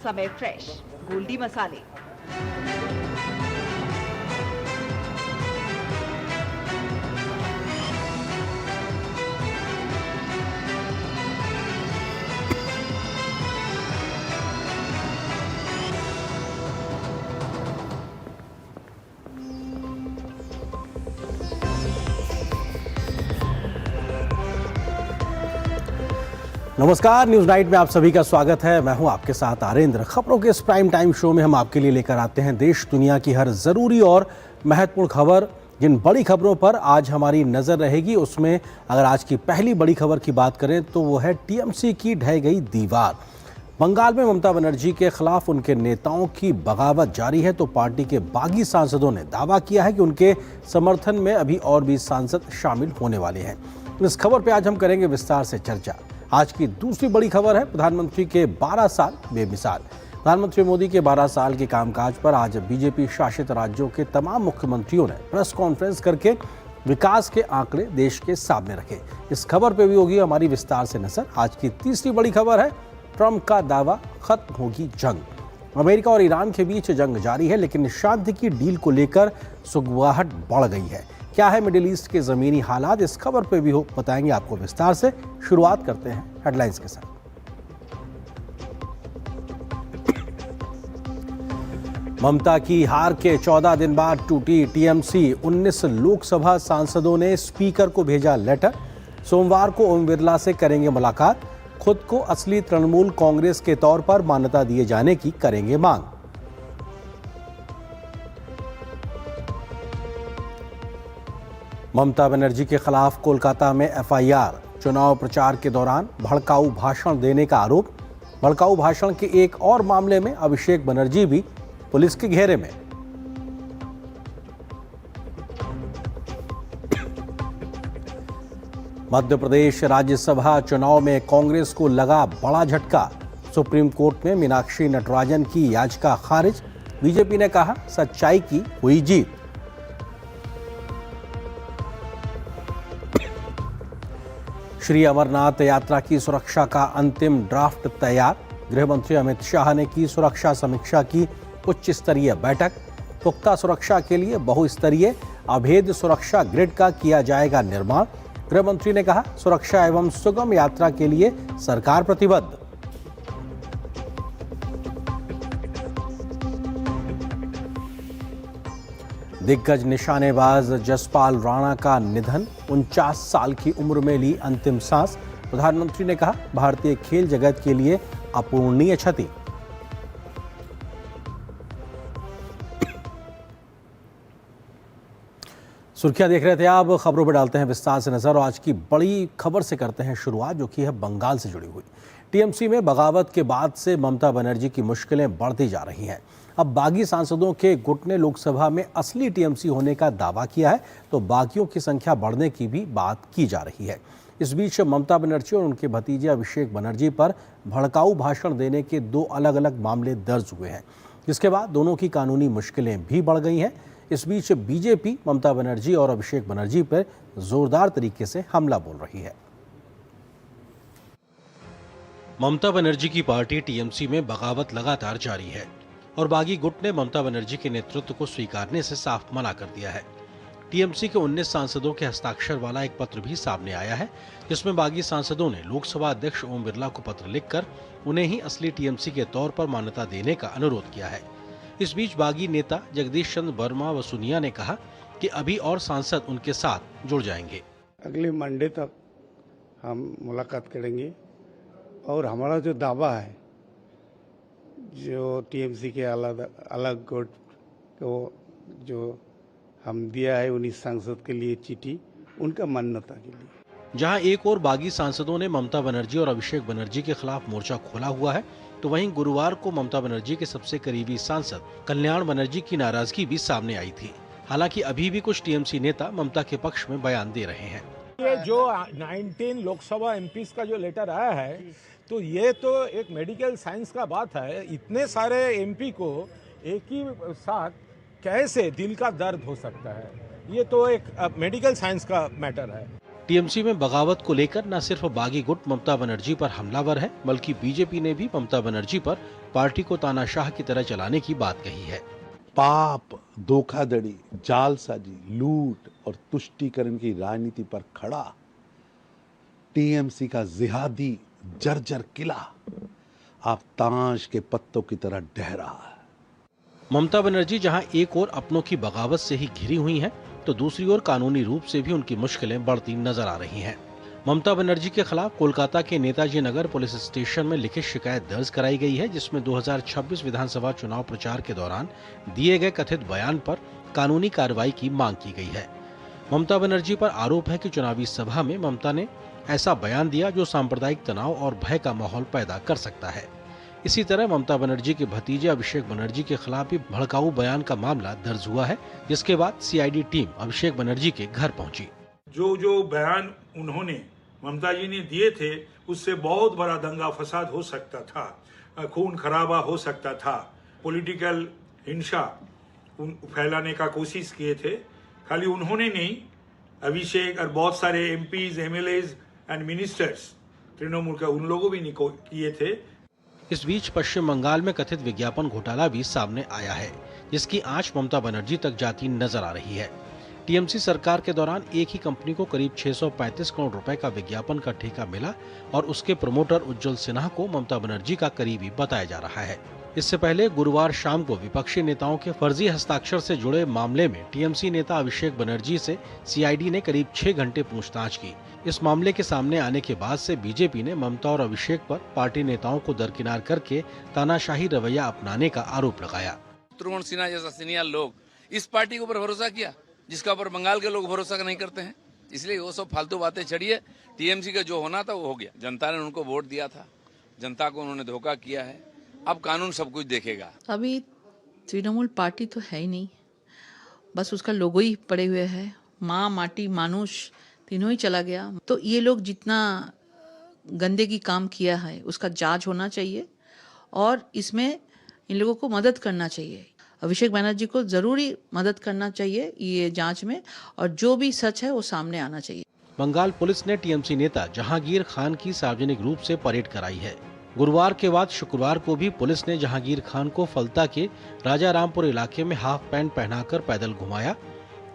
समय फ्रेश गोल्डी मसाले। नमस्कार, न्यूज नाइट में आप सभी का स्वागत है। मैं हूं आपके साथ आरेंद्र। खबरों के इस प्राइम टाइम शो में हम आपके लिए लेकर आते हैं देश दुनिया की हर जरूरी और महत्वपूर्ण खबर। जिन बड़ी खबरों पर आज हमारी नजर रहेगी, उसमें अगर आज की पहली बड़ी खबर की बात करें तो वो है टीएमसी की ढह गई दीवार। बंगाल में ममता बनर्जी के खिलाफ उनके नेताओं की बगावत जारी है, तो पार्टी के बागी सांसदों ने दावा किया है कि उनके समर्थन में अभी और भी सांसद शामिल होने वाले हैं। इस खबर पर आज हम करेंगे विस्तार से चर्चा। आज की दूसरी बड़ी खबर है प्रधानमंत्री के 12 साल बेमिसाल। प्रधानमंत्री मोदी के 12 साल के कामकाज पर आज बीजेपी शासित राज्यों के तमाम मुख्यमंत्रियों ने प्रेस कॉन्फ्रेंस करके विकास के आंकड़े देश के सामने रखे। इस खबर पे भी होगी हमारी विस्तार से नजर। आज की तीसरी बड़ी खबर है ट्रंप का दावा, खत्म होगी जंग। अमेरिका और ईरान के बीच जंग जारी है, लेकिन शांति की डील को लेकर सुगबुगाहट बढ़ गई है। क्या है मिडिल ईस्ट के जमीनी हालात, इस खबर पे भी बताएंगे आपको विस्तार से। शुरुआत करते हैं हेडलाइंस के साथ। ममता की हार के 14 दिन बाद टूटी टीएमसी। 19 लोकसभा सांसदों ने स्पीकर को भेजा लेटर। सोमवार को ओम बिरला से करेंगे मुलाकात। खुद को असली तृणमूल कांग्रेस के तौर पर मान्यता दिए जाने की करेंगे मांग। ममता बनर्जी के खिलाफ कोलकाता में एफआईआर। चुनाव प्रचार के दौरान भड़काऊ भाषण देने का आरोप। भड़काऊ भाषण के एक और मामले में अभिषेक बनर्जी भी पुलिस के घेरे में। मध्य प्रदेश राज्यसभा चुनाव में कांग्रेस को लगा बड़ा झटका। सुप्रीम कोर्ट में मीनाक्षी नटराजन की याचिका खारिज। बीजेपी ने कहा सच्चाई की हुई जीत। श्री अमरनाथ यात्रा की सुरक्षा का अंतिम ड्राफ्ट तैयार। गृह मंत्री अमित शाह ने की सुरक्षा समीक्षा की उच्च स्तरीय बैठक। पुख्ता सुरक्षा के लिए बहुस्तरीय अभेद सुरक्षा ग्रिड का किया जाएगा निर्माण। गृह मंत्री ने कहा सुरक्षा एवं सुगम यात्रा के लिए सरकार प्रतिबद्ध। दिग्गज निशानेबाज जसपाल राणा का निधन। 49 साल की उम्र में ली अंतिम सांस। प्रधानमंत्री ने कहा भारतीय खेल जगत के लिए अपूरणीय क्षति। सुर्खियां देख रहे थे आप, खबरों पर डालते हैं विस्तार से नजर। और आज की बड़ी खबर से करते हैं शुरुआत, जो कि है बंगाल से जुड़ी हुई। टीएमसी में बगावत के बाद से ममता बनर्जी की मुश्किलें बढ़ती जा रही हैं। अब बागी सांसदों के गुट ने लोकसभा में असली टीएमसी होने का दावा किया है, तो बागियों की संख्या बढ़ने की भी बात की जा रही है। इस बीच ममता बनर्जी और उनके भतीजे अभिषेक बनर्जी पर भड़काऊ भाषण देने के 2 अलग अलग मामले दर्ज हुए हैं, जिसके बाद दोनों की कानूनी मुश्किलें भी बढ़ गई हैं। इस बीच बीजेपी ममता बनर्जी और अभिषेक बनर्जी पर जोरदार तरीके से हमला बोल रही है। ममता बनर्जी की पार्टी टीएमसी में बगावत लगातार जारी है और बागी गुट ने ममता बनर्जी के नेतृत्व को स्वीकारने से साफ मना कर दिया है। टीएमसी के 19 सांसदों के हस्ताक्षर वाला एक पत्र भी सामने आया है, जिसमें बागी सांसदों ने लोकसभा अध्यक्ष ओम बिरला को पत्र लिखकर उन्हें ही असली टीएमसी के तौर पर मान्यता देने का अनुरोध किया है। इस बीच बागी नेता जगदीश चंद्र वर्मा वसुनिया ने कहा कि अभी और सांसद उनके साथ जुड़ जाएंगे। अगले मंडे तक हम मुलाकात करेंगे और हमारा जो दावा है, जो टीएमसी के अलग गुट को जो हम दिया है 19 सांसद के लिए चिट्ठी, उनका मान्यता के लिए। जहां एक और बागी सांसदों ने ममता बनर्जी और अभिषेक बनर्जी के खिलाफ मोर्चा खोला हुआ है, तो वहीं गुरुवार को ममता बनर्जी के सबसे करीबी सांसद कल्याण बनर्जी की नाराजगी भी सामने आई थी। हालांकि अभी भी कुछ टीएमसी नेता ममता के पक्ष में बयान दे रहे हैं। ये जो 19 लोकसभा एमपीज का जो लेटर आया है, तो ये तो एक मेडिकल साइंस का बात है। इतने सारे एमपी को एक ही साथ कैसे दिल का दर्द हो सकता है, ये तो एक मेडिकल साइंस का मैटर है। टीएमसी में बगावत को लेकर न सिर्फ बागी गुट ममता बनर्जी पर हमलावर है, बल्कि बीजेपी ने भी ममता बनर्जी पर पार्टी को तानाशाह की तरह चलाने की बात कही है। पाप, धोखाधड़ी, जालसाजी, लूट और तुष्टीकरण की राजनीति पर खड़ा टीएमसी का जिहादी जर्जर किला आप ताश के पत्तों की तरह ढह रहा है। ममता बनर्जी जहां एक ओर अपनों की बगावत से ही घिरी हुई हैं, तो दूसरी ओर कानूनी रूप से भी उनकी मुश्किलें बढ़ती नजर आ रही हैं। ममता बनर्जी के खिलाफ कोलकाता के नेताजी नगर पुलिस स्टेशन में लिखित शिकायत दर्ज कराई गई है, जिसमें 2026 विधानसभा चुनाव प्रचार के दौरान दिए गए कथित बयान पर कानूनी कार्रवाई की मांग की गई है। ममता बनर्जी पर आरोप है कि चुनावी सभा में ममता ने ऐसा बयान दिया जो सांप्रदायिक तनाव और भय का माहौल पैदा कर सकता है। इसी तरह ममता बनर्जी के भतीजे अभिषेक बनर्जी के खिलाफ भी भड़काऊ बयान का मामला दर्ज हुआ है, जिसके बाद सीआईडी टीम अभिषेक बनर्जी के घर पहुंची। जो बयान उन्होंने ममता जी ने दिए थे, उससे बहुत बड़ा दंगा फसाद हो सकता था, खून खराबा हो सकता था, पॉलिटिकल हिंसा फैलाने का कोशिश किए थे। खाली उन्होंने नहीं, अभिषेक और बहुत सारे MPs, MLAs and ministers Trinamool का उन लोगों भी किए थे। इस बीच पश्चिम बंगाल में कथित विज्ञापन घोटाला भी सामने आया है, जिसकी आंच ममता बनर्जी तक जाती नजर आ रही है। टीएमसी सरकार के दौरान एक ही कंपनी को करीब 635 करोड़ रुपए का विज्ञापन का ठेका मिला और उसके प्रमोटर उज्जवल सिन्हा को ममता बनर्जी का करीबी बताया जा रहा है। इससे पहले गुरुवार शाम को विपक्षी नेताओं के फर्जी हस्ताक्षर से जुड़े मामले में टीएमसी नेता अभिषेक बनर्जी से सीआईडी ने करीब 6 घंटे पूछताछ की। इस मामले के सामने आने के बाद से बीजेपी ने ममता और अभिषेक पर पार्टी नेताओं को दरकिनार करके तानाशाही रवैया अपनाने का आरोप लगाया। शत्रुघ्न सिन्हा जैसा सीनियर लोग इस पार्टी के ऊपर भरोसा किया, जिसका ऊपर बंगाल के लोग भरोसा नहीं करते हैं। इसलिए वो सब फालतू बातें छड़िए। टीएमसी का जो होना था वो हो गया। जनता ने उनको वोट दिया था, जनता को उन्होंने धोखा किया है। अब कानून सब कुछ देखेगा। अभी तृणमूल पार्टी तो है ही नहीं, बस उसका लोगो ही पड़े हुए है। माँ, माटी, मानुष तीनों ही चला गया। तो ये लोग जितना गंदगी काम किया है उसका जांच होना चाहिए और इसमें इन लोगों को मदद करना चाहिए। अभिषेक बनर्जी को जरूरी मदद करना चाहिए ये जांच में, और जो भी सच है वो सामने आना चाहिए। बंगाल पुलिस ने टीएमसी नेता जहांगीर खान की सार्वजनिक रूप से परेड कराई है। गुरुवार के बाद शुक्रवार को भी पुलिस ने जहांगीर खान को फलता के राजा रामपुर इलाके में हाफ पैंट पहनाकर पैदल घुमाया।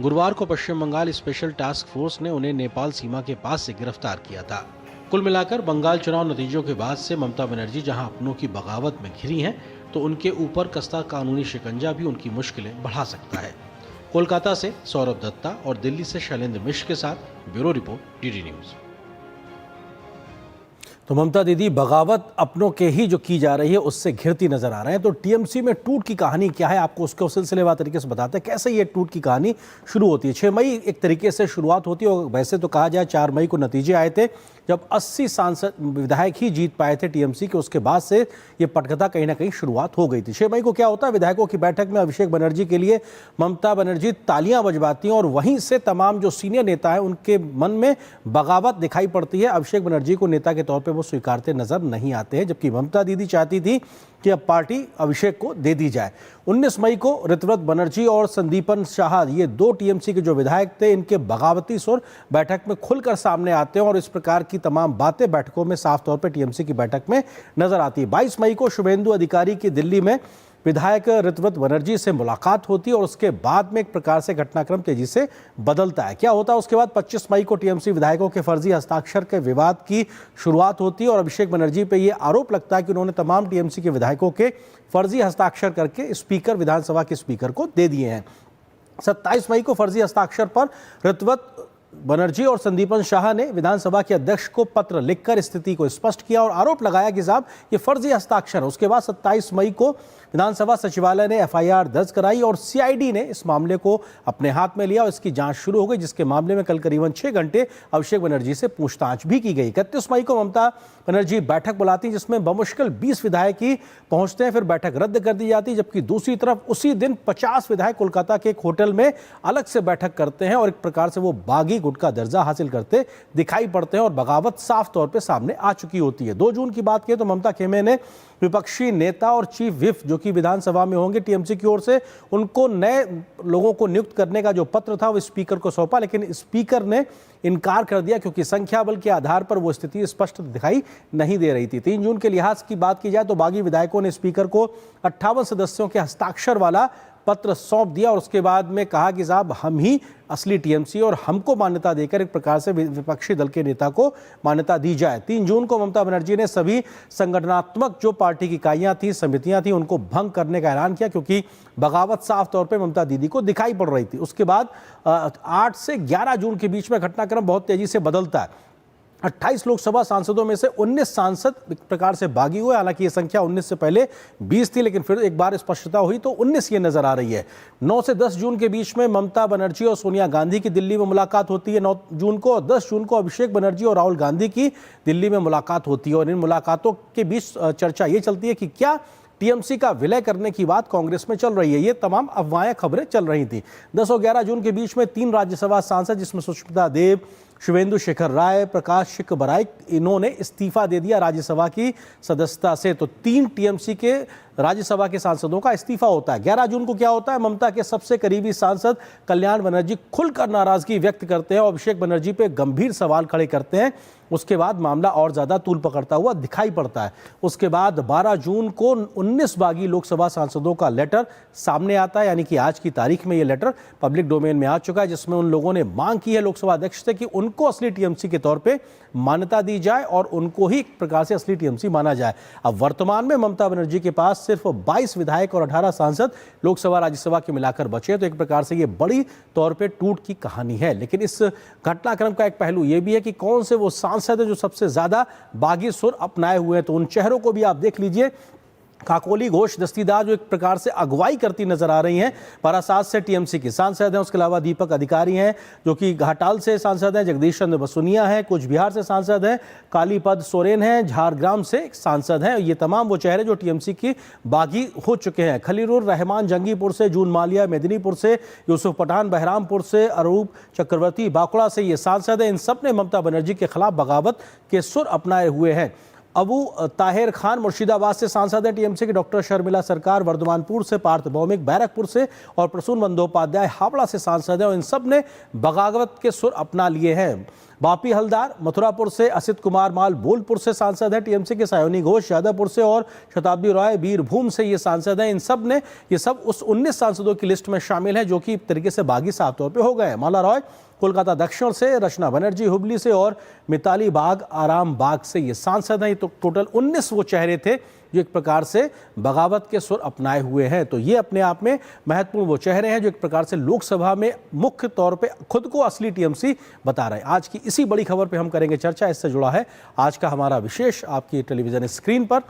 गुरुवार को पश्चिम बंगाल स्पेशल टास्क फोर्स ने उन्हें नेपाल सीमा के पास से गिरफ्तार किया था। कुल मिलाकर बंगाल चुनाव नतीजों के बाद से ममता बनर्जी जहां अपनों की बगावत में घिरी हैं, तो उनके ऊपर कसता कानूनी शिकंजा भी उनकी मुश्किलें बढ़ा सकता है। कोलकाता से सौरभ दत्ता और दिल्ली से शैलेंद्र मिश्र के साथ ब्यूरो रिपोर्ट, डीडी न्यूज। तो ममता दीदी बगावत अपनों के ही जो की जा रही है उससे घिरती नजर आ रहे हैं। तो टीएमसी में टूट की कहानी क्या है, आपको उसके सिलसिलेवार तरीके से बताते हैं कैसे ये टूट की कहानी शुरू होती है। 6 मई एक तरीके से शुरुआत होती है और वैसे तो कहा जाए 4 मई को नतीजे आए थे, जब 80 सांसद विधायक ही जीत पाए थे टीएमसी के। उसके बाद से ये पटकथा कहीं ना कहीं शुरुआत हो गई थी। 6 मई को क्या होता है, विधायकों की बैठक में अभिषेक बनर्जी के लिए ममता बनर्जी तालियां बजवाती हैं और वहीं से तमाम जो सीनियर नेता है उनके मन में बगावत दिखाई पड़ती है। अभिषेक बनर्जी को नेता के तौर पर वो स्वीकारते नजर नहीं आते हैं, जबकि ममता दीदी चाहती थी कि अब पार्टी अभिषेक को दे दी जाए। 19 मई को ऋतव्रत बनर्जी और संदीपन शाह, ये 2 टीएमसी के जो विधायक थे, इनके बगावती सुर बैठक में खुलकर सामने आते हैं और इस प्रकार की तमाम बातें बैठकों में साफ तौर पर टीएमसी की बैठक में नजर आती है। 22 मई को शुभेंदु अधिकारी की दिल्ली में विधायक ऋतव्रत बनर्जी से मुलाकात होती है और उसके बाद में एक प्रकार से घटनाक्रम तेजी से बदलता है। क्या होता है उसके बाद, 25 मई को टीएमसी विधायकों के फर्जी हस्ताक्षर के विवाद की शुरुआत होती है और अभिषेक बनर्जी पे ये आरोप लगता है कि उन्होंने तमाम टीएमसी के विधायकों के फर्जी हस्ताक्षर करके स्पीकर, विधानसभा के स्पीकर को दे दिए हैं। 27 मई को फर्जी हस्ताक्षर पर ऋतव्रत बनर्जी और संदीपन शाह ने विधानसभा के अध्यक्ष को पत्र लिखकर स्थिति को स्पष्ट किया और आरोप लगाया कि साहब ये फर्जी हस्ताक्षर है। उसके बाद 27 मई को विधानसभा सचिवालय ने एफआईआर दर्ज कराई और सीआईडी ने इस मामले को अपने हाथ में लिया और इसकी जांच शुरू हो गई, जिसके मामले में कल करीबन 6 घंटे अभिषेक बनर्जी से पूछताछ भी की गई। 31 मई को ममता बनर्जी बैठक बुलाती, जिसमें बमुश्किल 20 विधायक ही पहुंचते हैं, फिर बैठक रद्द कर दी जाती। जबकि दूसरी तरफ उसी दिन 50 विधायक कोलकाता के एक होटल में अलग से बैठक करते हैं और एक प्रकार से वो बागी गुट का दर्जा हासिल करते दिखाई पड़ते हैं और बगावत साफ तौर पर सामने आ चुकी होती है। 2 जून की बात करें तो ममता खेमे ने विपक्षी नेता और चीफ विप जो कि विधानसभा में होंगे टीएमसी की ओर से, उनको नए लोगों को नियुक्त करने का जो पत्र था वो स्पीकर को सौंपा, लेकिन स्पीकर ने इनकार कर दिया क्योंकि संख्या बल के आधार पर वो स्थिति स्पष्ट दिखाई नहीं दे रही थी। 3 जून के लिहाज की बात की जाए तो बागी विधायकों ने स्पीकर को 58 सदस्यों के हस्ताक्षर वाला पत्र सौंप दिया और उसके बाद में कहा कि साहब हम ही असली टीएमसी और हमको मान्यता देकर एक प्रकार से विपक्षी दल के नेता को मान्यता दी जाए। 3 जून को ममता बनर्जी ने सभी संगठनात्मक जो पार्टी की इकाइयां थी, समितियां थी, उनको भंग करने का ऐलान किया क्योंकि बगावत साफ तौर पे ममता दीदी को दिखाई पड़ रही थी। उसके बाद 8 से 11 जून के बीच में घटनाक्रम बहुत तेजी से बदलता है। 28 लोकसभा सांसदों में से 19 सांसद एक प्रकार से बागी हुए, हालांकि ये संख्या 19 से पहले 20 थी, लेकिन फिर एक बार स्पष्टता हुई तो 19 ये नजर आ रही है। 9 से 10 जून के बीच में ममता बनर्जी और सोनिया गांधी की दिल्ली में मुलाकात होती है 9 जून को, और 10 जून को अभिषेक बनर्जी और राहुल गांधी की दिल्ली में मुलाकात होती है। और इन मुलाकातों के बीच चर्चा ये चलती है कि क्या टीएमसी का विलय करने की बात कांग्रेस में चल रही है। ये तमाम अफवाहें, खबरें चल रही थी। 10 और 11 जून के बीच में 3 राज्यसभा सांसद जिसमें सुष्मिता देव, शिवेंदु शेखर राय, प्रकाश शिक बराइक, इन्होंने इस्तीफा दे दिया राज्यसभा की सदस्यता से। तो 3 टीएमसी के राज्यसभा के सांसदों का इस्तीफा होता है। 11 जून को क्या होता है, ममता के सबसे करीबी सांसद कल्याण बनर्जी खुलकर नाराजगी व्यक्त करते हैं और अभिषेक बनर्जी पे गंभीर सवाल खड़े करते हैं। उसके बाद मामला और ज्यादा तूल पकड़ता हुआ दिखाई पड़ता है। उसके बाद 12 जून को 19 बागी लोकसभा सांसदों का लेटर सामने आता है, यानी कि आज की तारीख में यह लेटर पब्लिक डोमेन में आ चुका है, जिसमें उन लोगों ने मांग की है लोकसभा अध्यक्ष से कि उनको असली टीएमसी के तौर पे मान्यता दी जाए और उनको ही एक प्रकार से असली टीएमसी माना जाए। अब वर्तमान में ममता बनर्जी के पास सिर्फ 22 विधायक और 18 सांसद लोकसभा राज्यसभा के मिलाकर बचे, तो एक प्रकार से ये बड़ी तौर पे टूट की कहानी है। लेकिन इस घटनाक्रम का एक पहलू ये भी है कि कौन से वो सांसद है जो सबसे ज्यादा बागी सुर अपनाए हुए हैं। तो उन चेहरों को भी आप देख लीजिए। काकोली घोष दस्तीदार जो एक प्रकार से अगुवाई करती नजर आ रही हैं, परासाज से टीएमसी की सांसद हैं। उसके अलावा दीपक अधिकारी हैं जो कि घाटाल से सांसद हैं, जगदीश चंद्र बसुनिया हैं, कुछ बिहार से सांसद हैं, कालीपद सोरेन हैं, झारग्राम से एक सांसद हैं। ये तमाम वो चेहरे जो टीएमसी की बागी हो चुके हैं। खलीरुर रहमान जंगीपुर से, जून मालिया मेदिनीपुर से, यूसुफ पठान बहरामपुर से, अरूप चक्रवर्ती बांकुड़ा से ये सांसद हैं। इन सब ने ममता बनर्जी के खिलाफ बगावत के सुर अपनाए हुए हैं। अबू ताहिर खान मुर्शिदाबाद से सांसद हैं टीएमसी के, डॉक्टर शर्मिला सरकार वर्धमानपुर से, पार्थ भौमिक बैरकपुर से और प्रसून बंदोपाध्याय हावड़ा से सांसद हैं और इन सब ने बगावत के सुर अपना लिए हैं। बापी हलदार मथुरापुर से, असित कुमार माल बोलपुर से सांसद हैं टीएमसी के, सायोनी घोष यादवपुर से और शताब्दी राय बीरभूम से ये सांसद हैं। इन सब ने ये सब उस 19 सांसदों की लिस्ट में शामिल हैं जो कि एक तरीके से बागी साफ तौर पे हो गए हैं। माला रॉय कोलकाता दक्षिण से, रचना बनर्जी हुबली से और मिताली बाग आराम बाग से ये सांसद हैं। तो टोटल 19 वो चेहरे थे जो एक प्रकार से बगावत के सुर अपनाए हुए हैं। तो ये अपने आप में महत्वपूर्ण वो चेहरे हैं जो एक प्रकार से लोकसभा में मुख्य तौर पे खुद को असली टीएमसी बता रहे हैं। आज की इसी बड़ी खबर पे हम करेंगे चर्चा। इससे जुड़ा है आज का हमारा विशेष आपकी टेलीविजन स्क्रीन पर।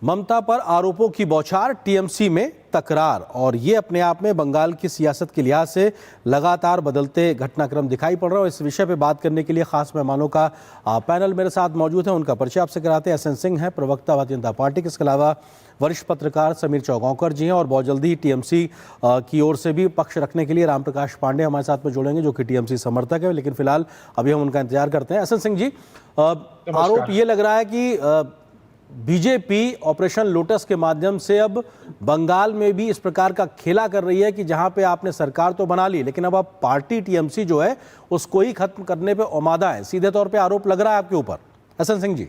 ममता पर आरोपों की बौछार, टीएमसी में तकरार, और ये अपने आप में बंगाल की सियासत के लिहाज से लगातार बदलते घटनाक्रम दिखाई पड़ रहा है। इस विषय पे बात करने के लिए खास मेहमानों का पैनल मेरे साथ मौजूद है। उनका परिचय आपसे कराते हैं। एसएन सिंह हैं, प्रवक्ता भारतीय जनता पार्टी के। इसके अलावा वरिष्ठ पत्रकार समीर चौगांवकर जी हैं और बहुत जल्दी ही टीएमसी की ओर से भी पक्ष रखने के लिए राम प्रकाश पांडे हमारे साथ में जुड़ेंगे जो कि टीएमसी समर्थक है, लेकिन फिलहाल अभी हम उनका इंतजार करते हैं। एसएन सिंह जी, आरोप ये लग रहा है कि बीजेपी ऑपरेशन लोटस के माध्यम से अब बंगाल में भी इस प्रकार का खेला कर रही है कि जहां पे आपने सरकार तो बना ली, लेकिन अब आप पार्टी टीएमसी जो है उसको ही खत्म करने पे आमादा है। सीधे तौर पे आरोप लग रहा है आपके ऊपर। हसन सिंह जी।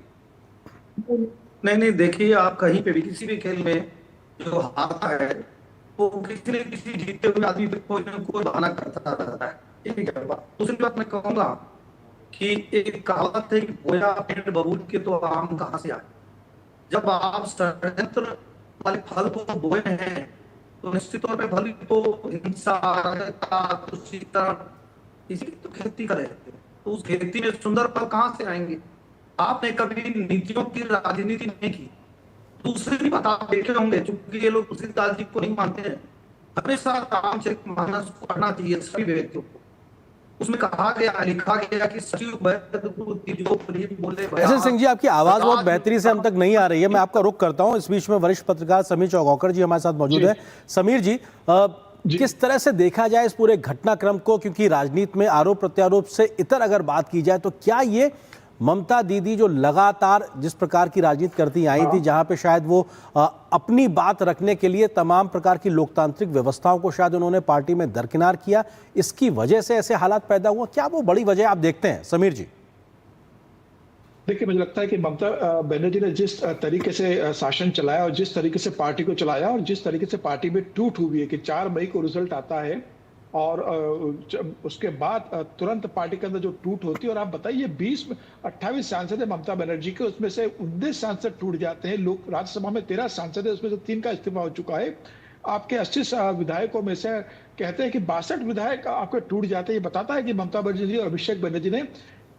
नहीं, देखिए, आप कहीं पे भी किसी भी खेल में जो हारता है वो किसी न किसी जीतते हुए आदमी पे कोई बहाना करता रहता है। दूसरी बात मैं कहूंगा कि एक कहावत है कि बोया पेड़ बबूल के तो आम कहां से आए। जब आप षड्यंत्र वाले फल को बोए हैं तो निश्चित तौर पे फल तो हिंसा, अराजकता, तुष्टीकरण, इसी तो खेती कर रहे थे। तो उस खेती में सुंदर फल कहां से आएंगे? आपने कभी नीतियों की राजनीति नहीं की। दूसरी बात आप देखे होंगे, चूंकि ये लोग तुलसीदास जी को नहीं मानते हैं, हमेशा रामचरितमानस को पढ़ना चाहिए सभी व्यक्तियों को। उसमें कहा गया, लिखा गया कि सचिव बोले। एसएन सिंह जी, आपकी आवाज बहुत बेहतरी से हम तक नहीं आ रही है, मैं आपका रुख करता हूं। इस बीच में वरिष्ठ पत्रकार समीर चौगांवकर जी हमारे साथ मौजूद है। समीर जी, किस तरह से देखा जाए इस पूरे घटनाक्रम को, क्योंकि राजनीति में आरोप प्रत्यारोप से इतर अगर बात की जाए तो क्या ये ममता दीदी जो लगातार जिस प्रकार की राजनीति करती आई थी, जहां पे शायद वो अपनी बात रखने के लिए तमाम प्रकार की लोकतांत्रिक व्यवस्थाओं को शायद उन्होंने पार्टी में दरकिनार किया, इसकी वजह से ऐसे हालात पैदा हुआ, क्या वो बड़ी वजह आप देखते हैं समीर जी? देखिए, मुझे लगता है कि ममता बनर्जी ने जिस तरीके से शासन चलाया और जिस तरीके से पार्टी को चलाया और जिस तरीके से पार्टी में टूट हुई है कि 4 मई को रिजल्ट आता है और उसके बाद तुरंत पार्टी के अंदर जो टूट होती है, और आप बताइए 28 सांसद है ममता बनर्जी के, उसमें से 19 सांसद टूट जाते हैं। लोग राज्यसभा में 13 सांसद है, उसमें से 3 का इस्तीफा हो चुका है। आपके 80 विधायकों में से कहते हैं कि 62 विधायक आपके टूट जाते हैं। ये बताता है कि ममता बनर्जी और अभिषेक बनर्जी ने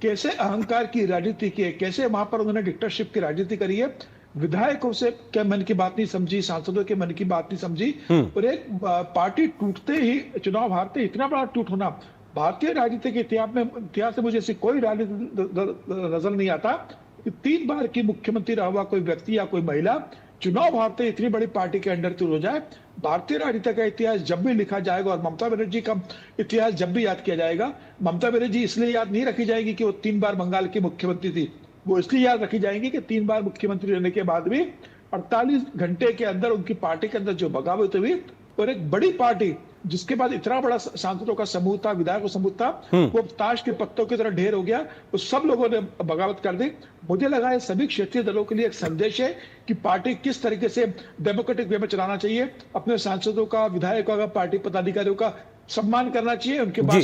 कैसे अहंकार की राजनीति की है, कैसे वहां पर उन्होंने डिक्टेटरशिप की राजनीति करी है। विधायकों से क्या मन की बात नहीं समझी, सांसदों के मन की बात नहीं समझी, और एक पार्टी टूटते ही, चुनाव हारते ही इतना बड़ा टूट होना भारतीय राजनीति के इतिहास में मुझे ऐसी कोई राजनीति नजर नहीं आता कि 3 बार की मुख्यमंत्री रहा हुआ कोई व्यक्ति या कोई महिला चुनाव हारते इतनी बड़ी पार्टी के अंडर टूट हो जाए। भारतीय राजनीति का इतिहास जब भी लिखा जाएगा और ममता बनर्जी का इतिहास जब भी याद किया जाएगा, ममता बनर्जी इसलिए याद नहीं रखी जाएगी कि वो 3 बार बंगाल की मुख्यमंत्री थी, वो इसलिए याद रखी जाएंगी कि 3 बार मुख्यमंत्री रहने के बाद भी 48 घंटे के अंदर उनकी पार्टी के अंदर जो बगावत हुई, और एक बड़ी पार्टी जिसके बाद इतना बड़ा सांसदों का समूह था, विधायकों का समूह था, वो ताश के पत्तों की तरह ढेर हो गया, वो सब लोगों ने बगावत कर दी। मुझे लगा है सभी क्षेत्रीय दलों के लिए एक संदेश है कि पार्टी किस तरीके से डेमोक्रेटिक वे में चलाना चाहिए, अपने सांसदों का, विधायकों का, पार्टी पदाधिकारियों का सम्मान करना चाहिए, उनके बात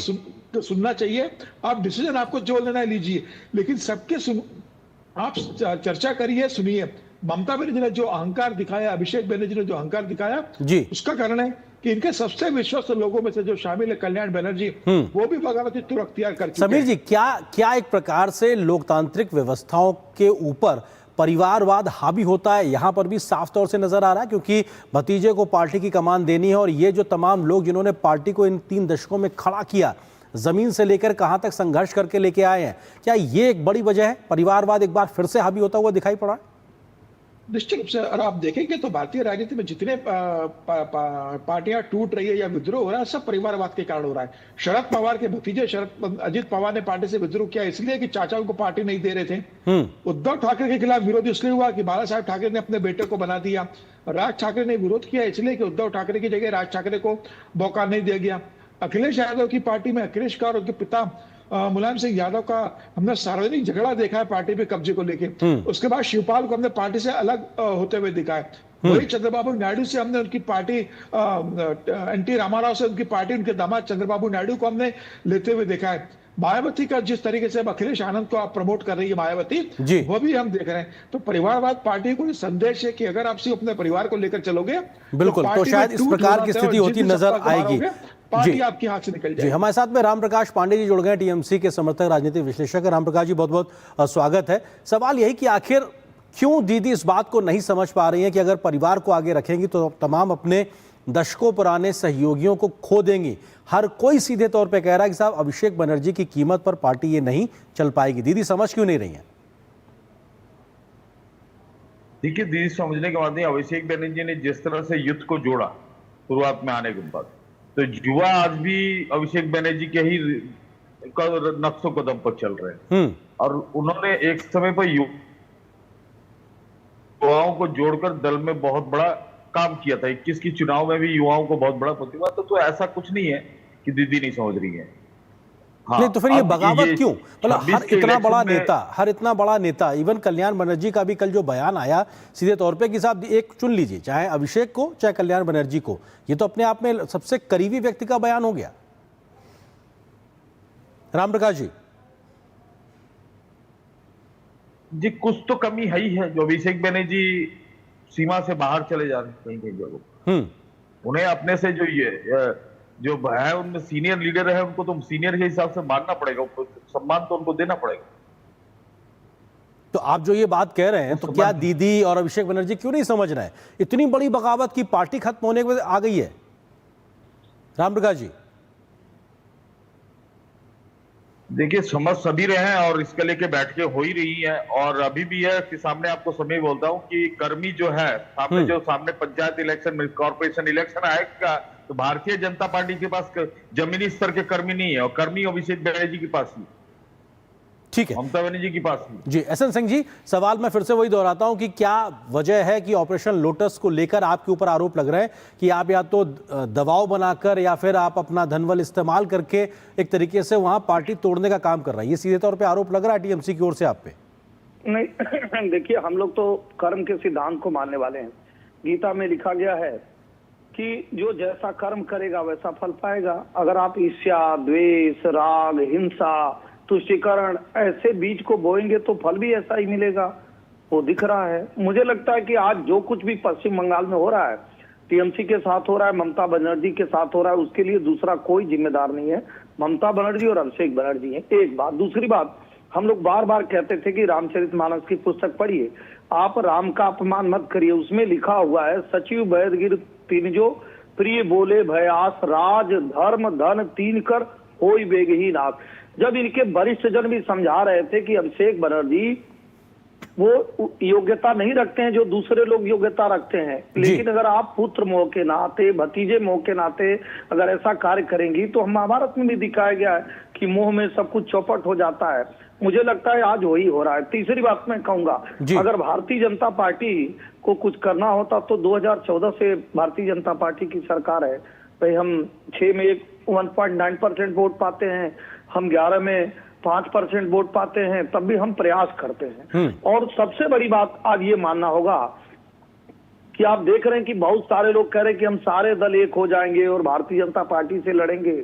सुनना चाहिए। आप डिसीजन आपको जो लेना है लीजिए, लेकिन सबके आप चर्चा करिए, सुनिए। ममता बनर्जी ने जो अहंकार दिखाया, अभिषेक बनर्जी ने जो अहंकार दिखाया, उसका कारण है कि इनके सबसे विश्वस्त लोगों में से जो शामिल है कल्याण बनर्जी, वो भी बगावती तुर अख्तियार कर चुके हैं। समीर जी, क्या एक प्रकार से लोकतांत्रिक व्यवस्थाओं के ऊपर परिवारवाद हावी होता है, यहां पर भी साफ तौर से नजर आ रहा है, क्योंकि भतीजे को पार्टी की कमान देनी है और ये जो तमाम लोग जिन्होंने पार्टी को इन 3 दशकों में खड़ा किया, जमीन से लेकर कहां तक संघर्ष करके लेके आए हैं, क्या ये एक बड़ी वजह है? परिवारवाद एक बार फिर से हावी होता हुआ दिखाई पड़ा? निश्चित रूप से, और आप देखेंगे तो भारतीय राजनीति में जितने पार्टियां टूट रही है या विद्रोह हो रहा है, सब परिवारवाद के कारण हो रहा है। शरद पवार के भतीजे अजित पवार ने पार्टी से विद्रोह किया इसलिए कि चाचा उनको पार्टी नहीं दे रहे थे। उद्धव ठाकरे के खिलाफ विरोध इसलिए हुआ कि बाला साहब ठाकरे ने अपने बेटे को बना दिया। राज ठाकरे ने विरोध किया इसलिए कि उद्धव ठाकरे की जगह राज ठाकरे को मौका नहीं दिया गया। अखिलेश यादव की पार्टी में अखिलेश का और उनके पिता मुलायम सिंह यादव का हमने सार्वजनिक झगड़ा देखा है पार्टी पे कब्जे को लेके। उसके बाद शिवपाल को हमने पार्टी से अलग होते हुए दिखा है। वही चंद्रबाबू नायडू से हमने उनकी पार्टी, एनटी रामाराव से उनकी पार्टी, उनके दामाद चंद्रबाबू नायडू को हमने लेते हुए देखा है। मायावती का जिस तरीके से अखिलेश आनंद को आप प्रमोट कर रही है मायावती, वो भी हम देख रहे हैं। तो परिवारवाद पार्टी को संदेश है कि अगर आप सिर्फ अपने परिवार को लेकर चलोगे, बिल्कुल, तो शायद इस प्रकार की स्थिति होती नजर आएगी। पार्टी आपके हाथ से निकल जाएगी। जी, हमारे साथ में राम प्रकाश पांडे जी जुड़ गए, टीएमसी के समर्थक, राजनीतिक विश्लेषक। राम प्रकाश जी, बहुत बहुत स्वागत है। सवाल यही कि आखिर क्यों दीदी इस बात को नहीं समझ पा रही हैं कि अगर परिवार को आगे रखेंगी तो तमाम अपने दशकों पुराने सहयोगियों को खो देंगी। हर कोई सीधे तौर पे कह रहा है कि साहब अभिषेक बनर्जी की कीमत पर पार्टी ये नहीं चल पाएगी। दीदी समझ क्यों नहीं रही है? देखिए, दीदी समझने के बाद नहीं, अभिषेक बनर्जी ने जिस तरह से युद्ध को जोड़ा शुरुआत में आने के बाद, तो युवा आज भी अभिषेक बनर्जी के ही नक्शों कदम पर चल रहे हैं। और उन्होंने एक समय पर युवाओं को जोड़कर दल में बहुत बड़ा काम किया था। 21 की चुनाव में भी युवाओं को बहुत बड़ा प्रतिभा, तो ऐसा कुछ नहीं है कि दीदी नहीं समझ रही है। हाँ, नहीं तो फिर ये बगावत क्यों? मतलब हर इतना बड़ा नेता, इवन कल्याण बनर्जी का भी कल जो बयान आया सीधे तौर पे कि साहब एक चुन लीजिए, चाहे अभिषेक को चाहे कल्याण बनर्जी को, ये तो अपने आप में सबसे करीबी व्यक्ति का बयान हो गया। राम प्रकाश जी, कुछ तो कमी है ही है। जो अभिषेक बनर्जी सीमा से बाहर चले जा रहे हैं कहीं जगह, उन्हें अपने से जो है उनमें सीनियर लीडर है, उनको तो सीनियर के हिसाब से मानना पड़ेगा, सम्मान तो उनको देना पड़ेगा। तो आप जो ये बात कह रहे हैं, तो क्या दीदी और अभिषेक बनर्जी क्यों नहीं समझ रहे हैं? इतनी बड़ी बगावत की पार्टी खत्म होने के बाद आ गई है। राम प्रकाश जी, देखिए समझ सभी रहे हैं और इसके लेके बैठ के हो ही रही है। और अभी भी है कि सामने आपको समय बोलता हूँ कि कर्मी जो है सामने जो सामने पंचायत इलेक्शन कॉर्पोरेशन इलेक्शन आएगा, तो भारतीय जनता पार्टी के पास जमीनी स्तर के कर्मी नहीं है और कर्मी अभिषेक बनर्जी के पास ही, ठीक है, ममता बनर्जी के पास ही। जी एसएन सिंह जी, सवाल मैं फिर से वही दोहराता हूं कि क्या वजह है कि ऑपरेशन लोटस को लेकर आपके ऊपर आरोप लग रहे हैं कि आप या तो दबाव बनाकर या फिर आप अपना धनबल इस्तेमाल करके एक तरीके से वहां पार्टी तोड़ने का काम कर रहे हैं? ये सीधे तौर पे आरोप लग रहा है टीएमसी की ओर से आप पे? नहीं देखिए, हम लोग तो कर्म के सिद्धांत को मानने वाले हैं। गीता में लिखा गया है कि जो जैसा कर्म करेगा वैसा फल पाएगा। अगर आप ईर्ष्या, द्वेष, राग, हिंसा, तुष्टीकरण ऐसे बीज को बोएंगे तो फल भी ऐसा ही मिलेगा। वो दिख रहा है। मुझे लगता है कि आज जो कुछ भी पश्चिम बंगाल में हो रहा है, टीएमसी के साथ हो रहा है, ममता बनर्जी के साथ हो रहा है, उसके लिए दूसरा कोई जिम्मेदार नहीं है। ममता बनर्जी और अभिषेक बनर्जी है, एक बात। दूसरी बात, हम लोग बार बार कहते थे कि रामचरितमानस की पुस्तक पढ़िए, आप राम का अपमान मत करिए। उसमें लिखा हुआ है, सचिव वैद गिर तीन जो प्रिय बोले भयास, राज धर्म धन तीन कर होई बेगही नाथ। जब इनके वरिष्ठ जन भी समझा रहे थे कि अभिषेक बनर्जी वो योग्यता नहीं रखते हैं जो दूसरे लोग योग्यता रखते हैं, लेकिन अगर आप पुत्र मोह के नाते, भतीजे मोह के नाते अगर ऐसा कार्य करेंगी तो हम महाभारत में भी दिखाया गया है कि मोह में सब कुछ चौपट हो जाता है। मुझे लगता है आज वही हो रहा है। तीसरी बात मैं कहूंगा, अगर भारतीय जनता पार्टी को कुछ करना होता तो 2014 से भारतीय जनता पार्टी की सरकार है भाई। हम 6 में 1.9% वोट पाते हैं, हम 11 में 5% वोट पाते हैं, तब भी हम प्रयास करते हैं। और सबसे बड़ी बात आज ये मानना होगा कि आप देख रहे हैं कि बहुत सारे लोग कह रहे हैं कि हम सारे दल एक हो जाएंगे और भारतीय जनता पार्टी से लड़ेंगे।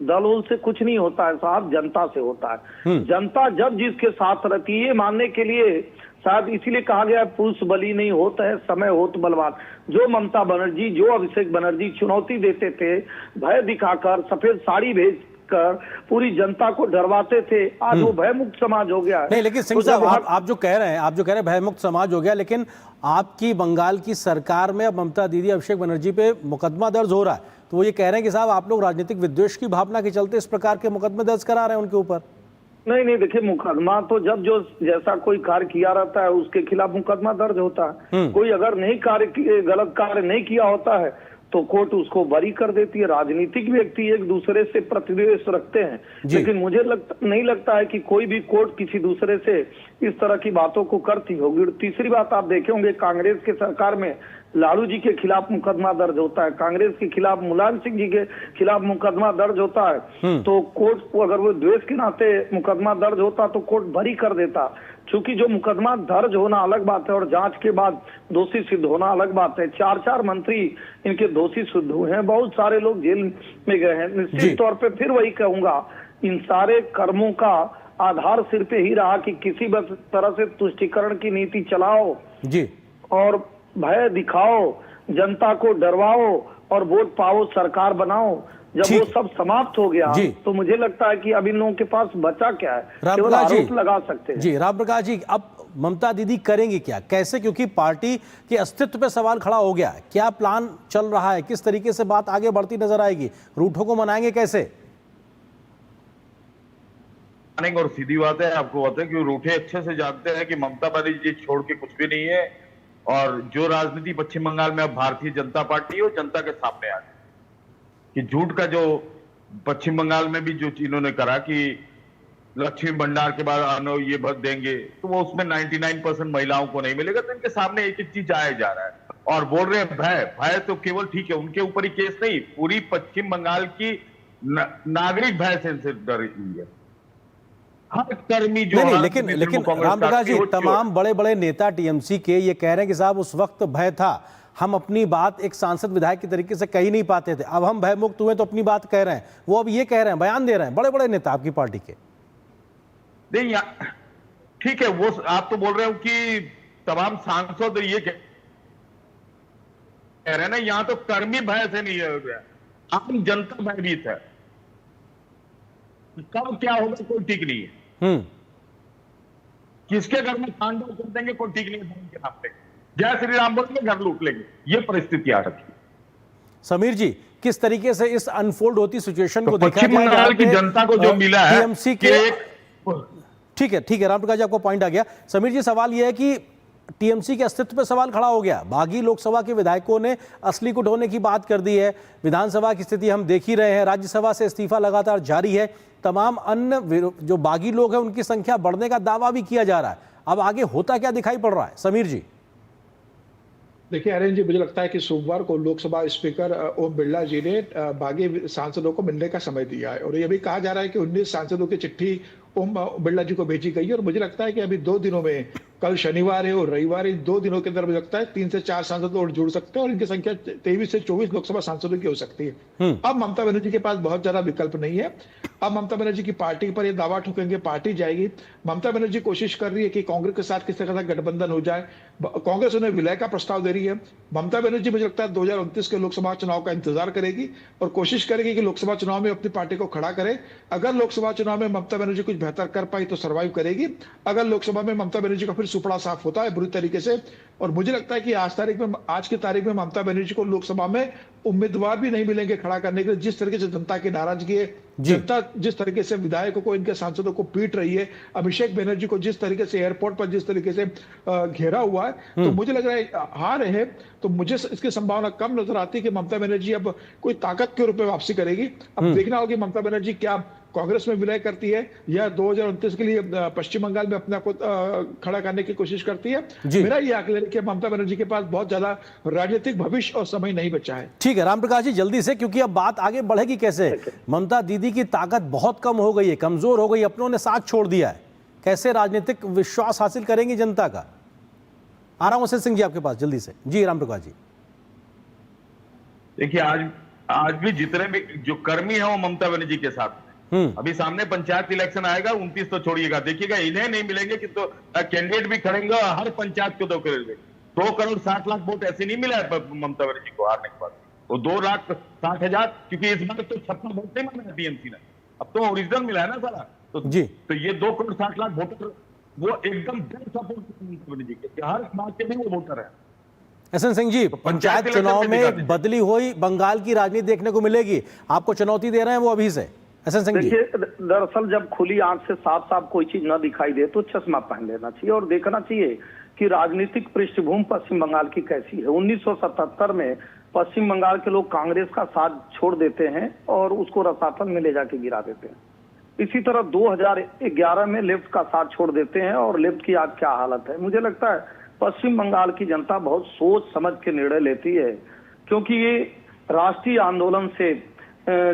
दल उल से कुछ नहीं होता है साहब, जनता से होता है। जनता जब जिसके साथ रहती है, ये मानने के लिए शायद इसीलिए कहा गया पुरुष बली नहीं होता है, समय होत बलवान। जो ममता बनर्जी, जो अभिषेक बनर्जी चुनौती देते थे, भय दिखाकर, सफेद साड़ी भेजकर पूरी जनता को डरवाते थे, आज वो भयमुक्त समाज हो गया है। नहीं, लेकिन सिंह साहब आप जो कह रहे हैं भयमुक्त समाज हो गया, लेकिन आपकी बंगाल की सरकार में अब ममता दीदी, अभिषेक बनर्जी पे मुकदमा दर्ज हो रहा है, तो वो ये कह रहे हैं कि साहब आप लोग राजनीतिक विद्वेष की भावना के चलते इस प्रकार के मुकदमे दर्ज करा रहे हैं उनके ऊपर। नहीं, देखिए, मुकदमा तो जब जो जैसा कोई कार्य किया रहता है उसके खिलाफ मुकदमा दर्ज होता है। कोई अगर नहीं गलत कार्य नहीं किया होता है तो कोर्ट उसको बरी कर देती है। राजनीतिक व्यक्ति एक दूसरे से प्रतिद्वेष रखते हैं, लेकिन मुझे नहीं लगता है कि कोई भी कोर्ट किसी दूसरे से इस तरह की बातों को करती होगी। तीसरी बात, आप देखे होंगे कांग्रेस के सरकार में लालू जी के खिलाफ मुकदमा दर्ज होता है, कांग्रेस के खिलाफ मुलायम सिंह जी के खिलाफ मुकदमा दर्ज होता है, तो कोर्ट को अगर वो द्वेष के नाते मुकदमा दर्ज होता तो कोर्ट बरी कर देता। क्योंकि जो मुकदमा दर्ज होना अलग बात है और जांच के बाद दोषी सिद्ध होना अलग बात है। 4 मंत्री इनके दोषी सिद्ध हुए हैं, बहुत सारे लोग जेल में गए हैं। निश्चित तौर पे फिर वही कहूंगा, इन सारे कर्मों का आधार सिर पे ही रहा कि किसी तरह से तुष्टीकरण की नीति चलाओ जी, और भय दिखाओ, जनता को डरवाओ और वोट पाओ, सरकार बनाओ। जब वो सब समाप्त हो गया तो मुझे लगता है कि अब इन लोगों के पास बचा क्या है, केवल आरोप लगा सकते हैं। जी राम प्रकाश जी, अब ममता दीदी करेंगी क्या, कैसे? क्योंकि पार्टी के अस्तित्व पे सवाल खड़ा हो गया है। क्या प्लान चल रहा है, किस तरीके से बात आगे बढ़ती नजर आएगी, रूठों को मनाएंगे कैसे? और सीधी बात है, आपको पता है कि रूठे अच्छे से जानते हैं कि ममता बनर्जी छोड़ के कुछ भी नहीं है। और जो राजनीति पश्चिम बंगाल में अब भारतीय जनता पार्टी है, जनता के सामने आ गई कि झूठ का जो पश्चिम बंगाल में भी जो इन्होंने करा कि लक्ष्मी भंडार के बाद आनो ये भर देंगे, तो वो उसमें 99% महिलाओं को नहीं मिलेगा। तो इनके सामने एक एक चीज आया जा रहा है और बोल रहे हैं भय तो केवल ठीक है उनके ऊपर ही केस नहीं, पूरी पश्चिम बंगाल की नागरिक भय से डरी हुई है। हर कर्मी जो नहीं, लेकिन राम प्रकाश जी, तमाम बड़े बड़े नेता टीएमसी के ये कह रहे हैं कि साहब उस वक्त भय था, हम अपनी बात एक सांसद विधायक के तरीके से कह ही नहीं पाते थे, अब हम भयमुक्त हुए तो अपनी बात कह रहे हैं। वो अब ये कह रहे हैं, बयान दे रहे हैं बड़े बड़े नेता आपकी पार्टी के। नहीं, ठीक है, वो आप तो बोल रहे हो कि तमाम सांसद ये कह रहे हैं ना, यहां तो कर्मी भय से नहीं हो गया, आम जनता भयभीत है। कब क्या होगा कोई ठीक नहीं है। किसके घर में तांडव कर देंगे कोई ठीक नहीं है। के नाम पे जय श्री राम बोल के घर लूट लेंगे, ये परिस्थिति आ रखी है। समीर जी, किस तरीके से इस अनफोल्ड होती सिचुएशन को देखा पश्चिम बंगाल की जनता को जो मिला है टीएमसी के, ठीक है राम प्रकाश जी, आपको पॉइंट आ गया। समीर जी, सवाल यह है कि टीएमसी के अस्तित्व पर सवाल खड़ा हो गया। बागी लोकसभा के विधायकों ने असली को ढोने की बात कर दी है। विधानसभा की स्थिति हम देख ही रहे हैं, राज्यसभा से इस्तीफा लगातार जारी है। तमाम अन्य जो बागी लोग हैं उनकी संख्या बढ़ने का दावा भी किया जा रहा है। अब आगे होता क्या दिखाई पड़ रहा है, समीर जी? देखिए आर्यन जी, मुझे लगता है कि सोमवार को लोकसभा स्पीकर ओम बिरला जी ने बागी सांसदों को मिलने का समय दिया है और ये भी कहा जा रहा है कि 19 सांसदों की चिट्ठी ओम बिरला जी को भेजी गई है और मुझे लगता है कि अभी 2 दिनों में, कल शनिवार है और रविवार, इन 2 दिनों के अंदर मुझे लगता है 3 से 4 सांसद और जुड़ सकते हैं और इनकी संख्या 23 से 24 लोकसभा सांसदों की हो सकती है। अब ममता बनर्जी के पास बहुत ज्यादा विकल्प नहीं है। अब ममता बनर्जी की पार्टी पर ये दावा ठोकेंगे, पार्टी जाएगी। ममता बनर्जी कोशिश कर रही है कि कांग्रेस के साथ किसी तरह का गठबंधन हो जाए। कांग्रेस उन्हें विलय का प्रस्ताव दे रही है। ममता बनर्जी मुझे लगता है 2029 के लोकसभा चुनाव का इंतजार करेगी और कोशिश करेगी कि लोकसभा चुनाव में अपनी पार्टी को खड़ा करे। अगर लोकसभा चुनाव में ममता बनर्जी कुछ बेहतर कर पाई तो सर्वाइव करेगी। अगर लोकसभा में ममता बनर्जी का फिर सुपड़ा साफ होता है बुरी तरीके से, और मुझे लगता है कि आज की तारीख में ममता बनर्जी को लोकसभा में उम्मीदवार भी नहीं मिलेंगे खड़ा करने के लिए। जिस तरीके से जनता की नाराजगी है, जनता जिस तरीके से विधायकों को, इनके सांसदों को पीट रही है, अभिषेक बनर्जी को जिस तरीके से एयरपोर्ट पर जिस तरीके से घेरा हुआ है, तो मुझे लग रहा है हार है। तो मुझे इसकी संभावना कम नजर आती है कि ममता बनर्जी अब कोई ताकत के रूप में वापसी करेगी। अब देखना होगा कि ममता बनर्जी क्या कांग्रेस में विलय करती है या 2029 के लिए पश्चिम बंगाल में अपने आप को खड़ा करने की कोशिश करती है। मेरा ये आकलन है कि ममता बनर्जी के पास बहुत ज्यादा राजनीतिक भविष्य और समय नहीं बचा है। ठीक है राम प्रकाश जी, जल्दी से, क्योंकि अब बात आगे बढ़ेगी कैसे। ममता दीदी की ताकत बहुत कम हो गई है, कमजोर हो गई, अपनों ने साथ छोड़ दिया है। कैसे राजनीतिक विश्वास हासिल करेंगी जनता का? आ रहा हूं सिंह जी आपके पास जल्दी से। जी राम प्रकाश जी। देखिए आज भी जितने भी जो कर्मी है वो ममता बनर्जी के साथ। अभी सामने पंचायत इलेक्शन आएगा, 29 तो छोड़िएगा, देखिएगा इन्हें नहीं मिलेंगे कि तो कैंडिडेट भी खड़ेंगे और हर पंचायत को 2 करोड़ 2 करोड़ 60 लाख वोट ऐसे नहीं मिला है ममता बनर्जी को हारने के बाद। वो 2,60,000, क्योंकि इस बार तो 56 वोट नहीं मांगा टीएमसी ने, अब तो ओरिजिनल मिला है ना सारा। तो ये 2 करोड़ 60 लाख वोटर वो एकदम सपोर्ट ममता बनर्जी के, हर समाज के भी वो वोटर है। एसएन सिंह जी, पंचायत चुनाव में बदली हुई बंगाल की राजनीति देखने को मिलेगी, आपको चुनौती दे रहे हैं वो अभी से। देखिए, दरअसल जब खुली आंख से साफ साफ कोई चीज न दिखाई दे तो चश्मा पहन लेना चाहिए और देखना चाहिए कि राजनीतिक पृष्ठभूमि पश्चिम बंगाल की कैसी है। 1977 में पश्चिम बंगाल के लोग कांग्रेस का साथ छोड़ देते हैं और उसको रसातल में ले जाके गिरा देते हैं। इसी तरह 2011 में लेफ्ट का साथ छोड़ देते हैं और लेफ्ट की आज क्या हालत है। मुझे लगता है पश्चिम बंगाल की जनता बहुत सोच समझ के निर्णय लेती है, क्योंकि ये राष्ट्रीय आंदोलन से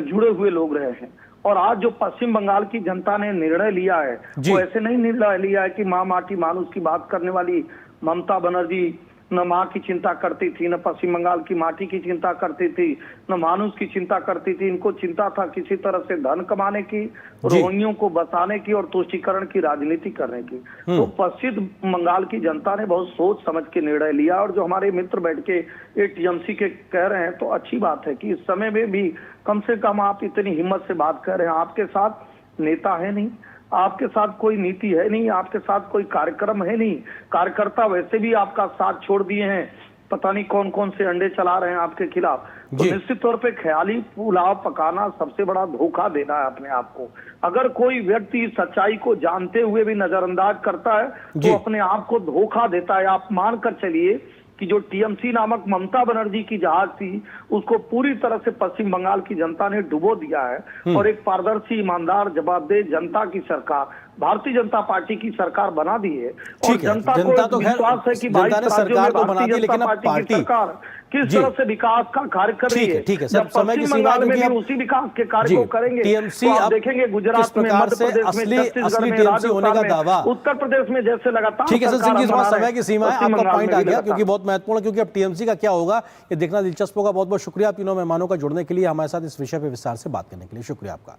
जुड़े हुए लोग रहे हैं। और आज जो पश्चिम बंगाल की जनता ने निर्णय लिया है वो ऐसे नहीं निर्णय लिया है कि माँ माटी मानुष की बात करने वाली ममता बनर्जी न माँ की चिंता करती थी, न पश्चिम बंगाल की माटी की चिंता करती थी, न मानुष की चिंता करती थी। इनको चिंता था किसी तरह से धन कमाने की, रोहिंग्यों को बसाने की और तुष्टीकरण की राजनीति करने की। तो पश्चिम बंगाल की जनता ने बहुत सोच समझ के निर्णय लिया। और जो हमारे मित्र बैठ के टीएमसी के कह रहे हैं तो अच्छी बात है कि इस समय में भी कम से कम आप इतनी हिम्मत से बात कर रहे हैं। आपके साथ नेता है नहीं, आपके साथ कोई नीति है नहीं, आपके साथ कोई कार्यक्रम है नहीं, कार्यकर्ता वैसे भी आपका साथ छोड़ दिए हैं, पता नहीं कौन कौन से अंडे चला रहे हैं आपके खिलाफ। तो निश्चित तौर पे ख्याली पुलाव पकाना सबसे बड़ा धोखा देना है अपने आप को। अगर कोई व्यक्ति सच्चाई को जानते हुए भी नजरअंदाज करता है तो अपने आप को धोखा देता है। आप मान कर चलिए कि जो टीएमसी नामक ममता बनर्जी की जहाज थी उसको पूरी तरह से पश्चिम बंगाल की जनता ने डुबो दिया है और एक पारदर्शी, ईमानदार, जवाबदेह जनता की सरकार, भारतीय जनता पार्टी की सरकार बना दी है। और जनता को विश्वास है कि जनता ने सरकार तो बना दी, लेकिन अब पार्टी सरकार किस तरह से विकास का कार्य कर रही है। ठीक है, सब समय की सीमा में भी उसी विकास के कार्य को करेंगे। टीएमसी आप देखेंगे गुजरात में, मध्य प्रदेश में, छत्तीसगढ़ में, राजस्थान में, उत्तर प्रदेश में जैसे लगातार। ठीक है सर सिंह जी, समय की सीमा है, आपका पॉइंट आ गया, क्योंकि बहुत महत्वपूर्ण है, क्योंकि अब टीएमसी का क्या होगा ये देखना दिलचस्प होगा। बहुत बहुत शुक्रिया तीनों मेहमानों का जुड़ने के लिए, हमारे साथ इस विषय पर विस्तार से बात करने के लिए शुक्रिया आपका।